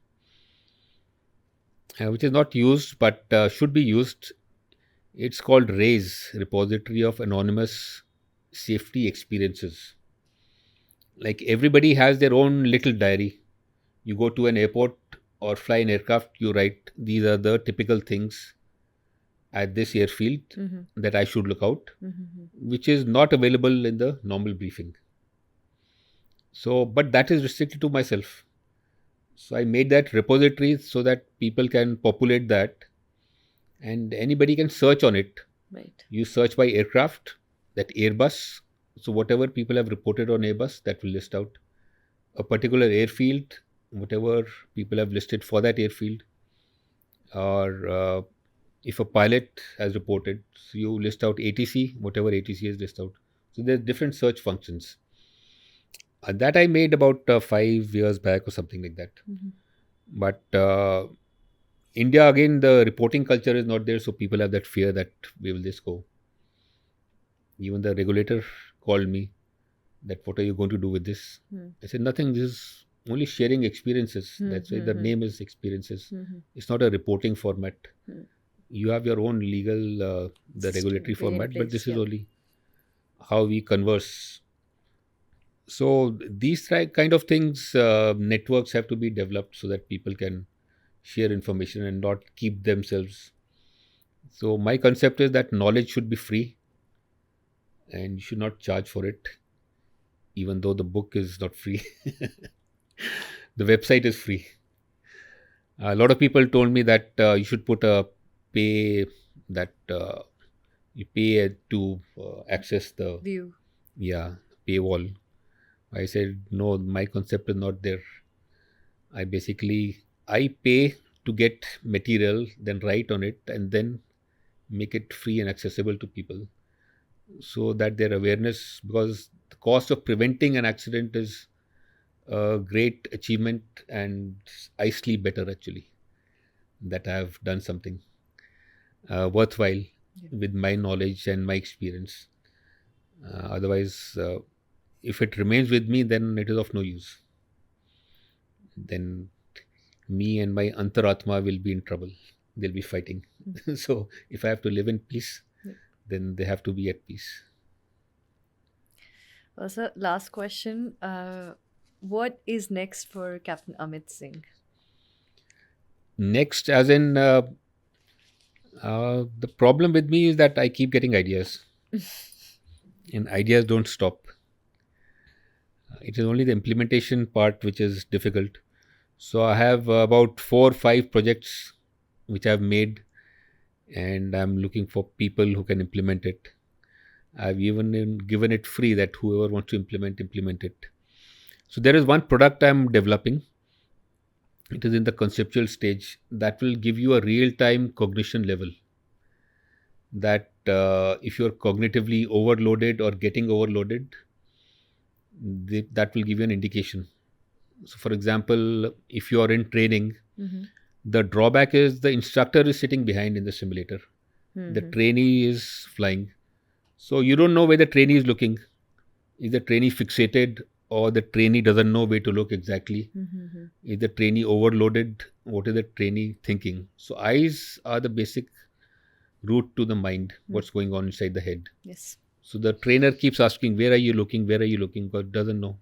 which is not used but should be used. It's called RAISE, Repository of Anonymous Safety Experiences. Like everybody has their own little diary. You go to an airport or fly an aircraft, you write these are the typical things at this airfield that I should look out, which is not available in the normal briefing. So, but that is restricted to myself. So I made that repository so that people can populate that and anybody can search on it. Right. You search by aircraft, that Airbus. So whatever people have reported on Airbus, that will list out a particular airfield, whatever people have listed for that airfield, or if a pilot has reported, so you list out ATC, whatever ATC is list out. So there's different search functions. That I made about 5 years back or something like that. But India, again, the reporting culture is not there, so people have that fear that where will this go? Even the regulator called me that what are you going to do with this? I said nothing. This is only sharing experiences. That's why the name is experiences. It's not a reporting format. You have your own legal, the regulatory format, but this is only how we converse. So these kind of things, networks have to be developed so that people can share information and not keep themselves. So my concept is that knowledge should be free and you should not charge for it, even though the book is not free. The website is free. A lot of people told me that you should put a pay, that you pay to access the View. paywall. I said no, my concept is not there. I pay to get material, then write on it, and then make it free and accessible to people, so that their awareness, because the cost of preventing an accident is a great achievement, and I sleep better actually that I have done something worthwhile with my knowledge and my experience. Otherwise, if it remains with me, then it is of no use. Then me and my antaratma will be in trouble. They'll be fighting. So if I have to live in peace, then they have to be at peace. So, last question. What is next for Captain Amit Singh? Next, as in, the problem with me is that I keep getting ideas, and ideas don't stop. It is only the implementation part which is difficult. So I have about 4 or 5 projects which I've made, and I'm looking for people who can implement it. I've even given it free that whoever wants to implement it. So there is one product I'm developing. It is in the conceptual stage that will give you a real-time cognition level. That if you're cognitively overloaded or getting overloaded, that will give you an indication. So, for example, if you are in training, the drawback is the instructor is sitting behind in the simulator. The trainee is flying. So, you don't know where the trainee is looking. Is the trainee fixated or the trainee doesn't know where to look exactly? Is the trainee overloaded? What is the trainee thinking? So, eyes are the basic route to the mind, what's going on inside the head. Yes. So, the trainer keeps asking, where are you looking? Where are you looking? But doesn't know.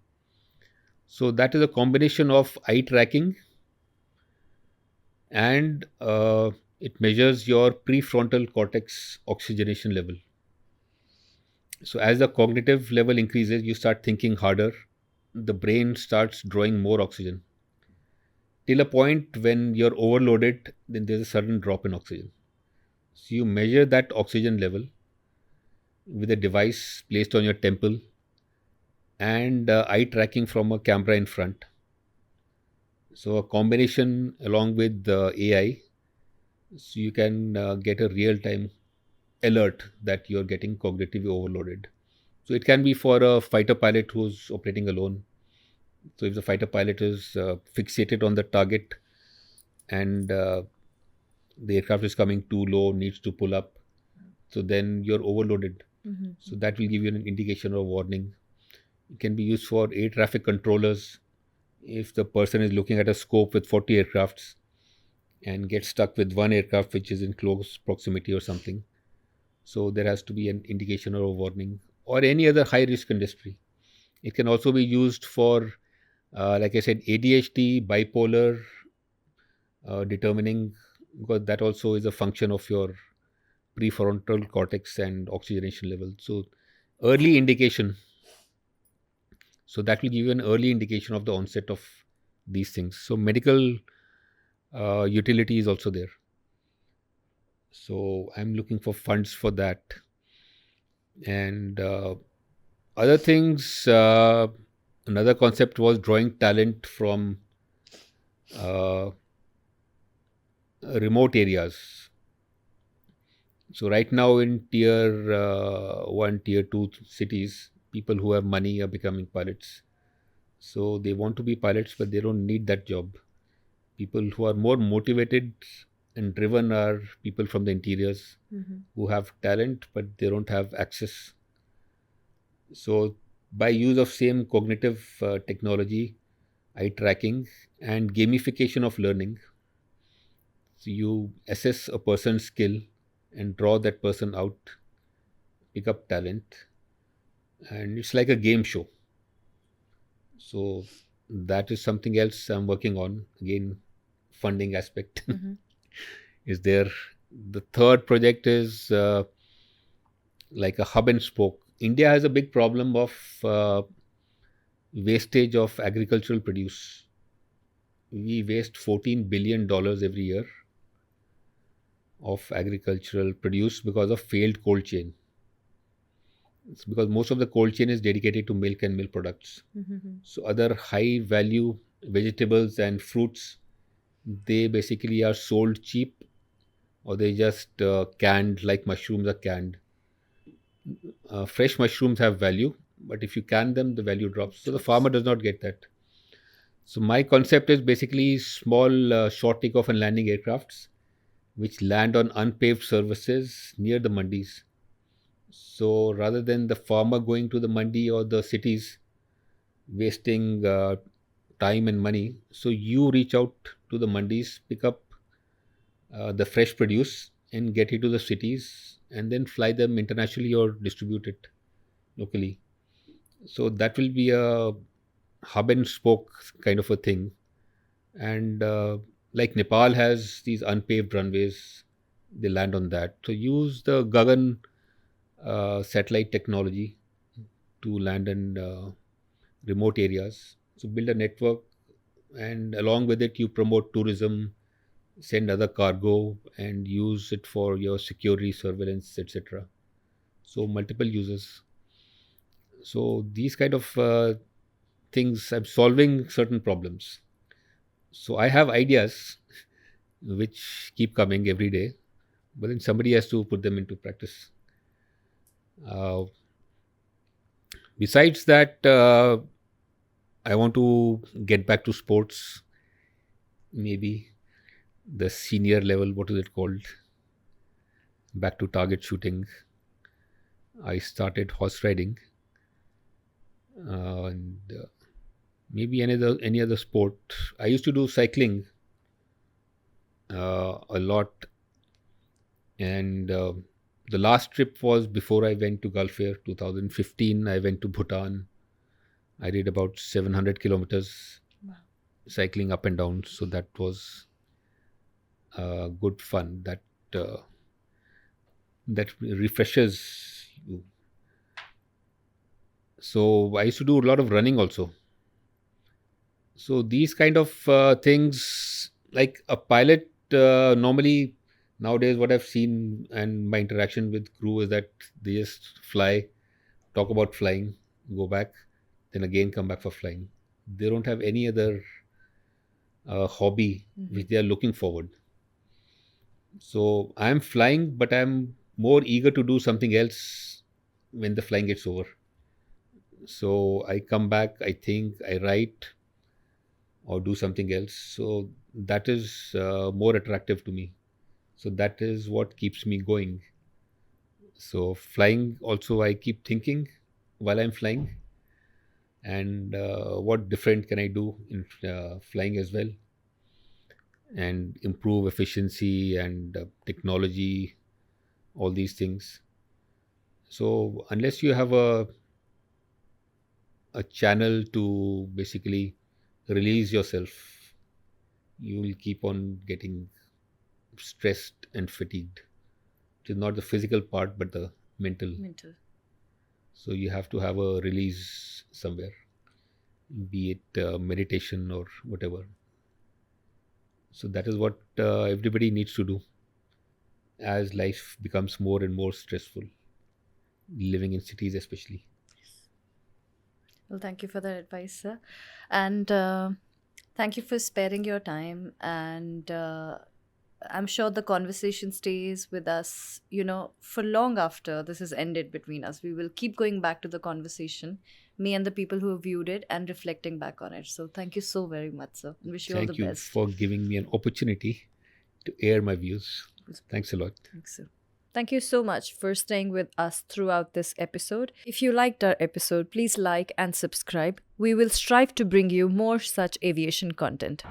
So that is a combination of eye tracking and it measures your prefrontal cortex oxygenation level. So as the cognitive level increases, you start thinking harder. The brain starts drawing more oxygen. Till a point when you're overloaded, then there's a sudden drop in oxygen. So you measure that oxygen level with a device placed on your temple and eye tracking from a camera in front. So a combination along with the AI, so you can get a real-time alert that you're getting cognitively overloaded. So it can be for a fighter pilot who's operating alone. So if the fighter pilot is fixated on the target and the aircraft is coming too low, needs to pull up, so then you're overloaded. So that will give you an indication or warning. It can be used for air traffic controllers. If the person is looking at a scope with 40 aircrafts, and get stuck with one aircraft which is in close proximity or something. So there has to be an indication or a warning, or any other high risk industry. It can also be used for, like I said, ADHD, bipolar, determining, because that also is a function of your prefrontal cortex and oxygenation level. So early indication. So that will give you an early indication of the onset of these things. So medical utility is also there. So I'm looking for funds for that. And other things, another concept was drawing talent from uh, remote areas. So right now in tier 1, tier 2 cities, people who have money are becoming pilots. So they want to be pilots, but they don't need that job. People who are more motivated and driven are people from the interiors who have talent, but they don't have access. So by use of same cognitive technology, eye tracking, and gamification of learning, so you assess a person's skill and draw that person out, pick up talent, and it's like a game show. So that is something else I'm working on. Again, funding aspect is there. The third project is like a hub and spoke. India has a big problem of wastage of agricultural produce. We waste $14 billion every year of agricultural produce because of failed cold chain. It's because most of the cold chain is dedicated to milk and milk products. So other high value vegetables and fruits, they basically are sold cheap, or they just canned, like mushrooms are canned. Fresh mushrooms have value, but if you can them, the value drops. So the farmer does not get that. So my concept is basically small short takeoff and landing aircrafts which land on unpaved surfaces near the mandis. So rather than the farmer going to the mandi or the cities, wasting time and money, so you reach out to the mandis, pick up the fresh produce and get it to the cities, and then fly them internationally or distribute it locally. So that will be a hub and spoke kind of a thing. And like Nepal has these unpaved runways, they land on that. So use the Gagan satellite technology to land in remote areas. So build a network, and along with it, you promote tourism, send other cargo, and use it for your security, surveillance, etc. So multiple users. So these kind of things, I'm solving certain problems. So I have ideas which keep coming every day, but then somebody has to put them into practice. Uh, Besides that, I want to get back to sports, maybe the senior level. What is it called? Back to target shooting. I started horse riding, and maybe any other sport. I used to do cycling a lot, and the last trip was before I went to Gulf Air 2015. I went to Bhutan. I did about 700 kilometers cycling up and down. So that was good fun. Uh, that refreshes you. So I used to do a lot of running also. So these kind of things, like a pilot, normally nowadays, what I've seen and my interaction with crew is that they just fly, talk about flying, go back, then again come back for flying. They don't have any other hobby which they are looking forward. So I'm flying, but I'm more eager to do something else when the flying gets over. So I come back, I think, I write, or do something else. So that is more attractive to me. So that is what keeps me going. So flying also, I keep thinking while I'm flying, and what different can I do in flying as well. and improve efficiency and technology, all these things. So unless you have a channel to basically release yourself, you will keep on getting stressed and fatigued. It is not the physical part but the mental. Mental. So you have to have a release somewhere, be it meditation or whatever. So that is what everybody needs to do as life becomes more and more stressful, living in cities especially. Well, thank you for that advice, sir. And thank you for sparing your time. And I'm sure the conversation stays with us, for long after this has ended between us. We will keep going back to the conversation, me and the people who have viewed it, and reflecting back on it. So thank you so very much, sir. And wish you all the Thank you best. for giving me an opportunity to air my views. Thanks a lot. Thanks, sir. Thank you so much for staying with us throughout this episode. If you liked our episode, please like and subscribe. We will strive to bring you more such aviation content.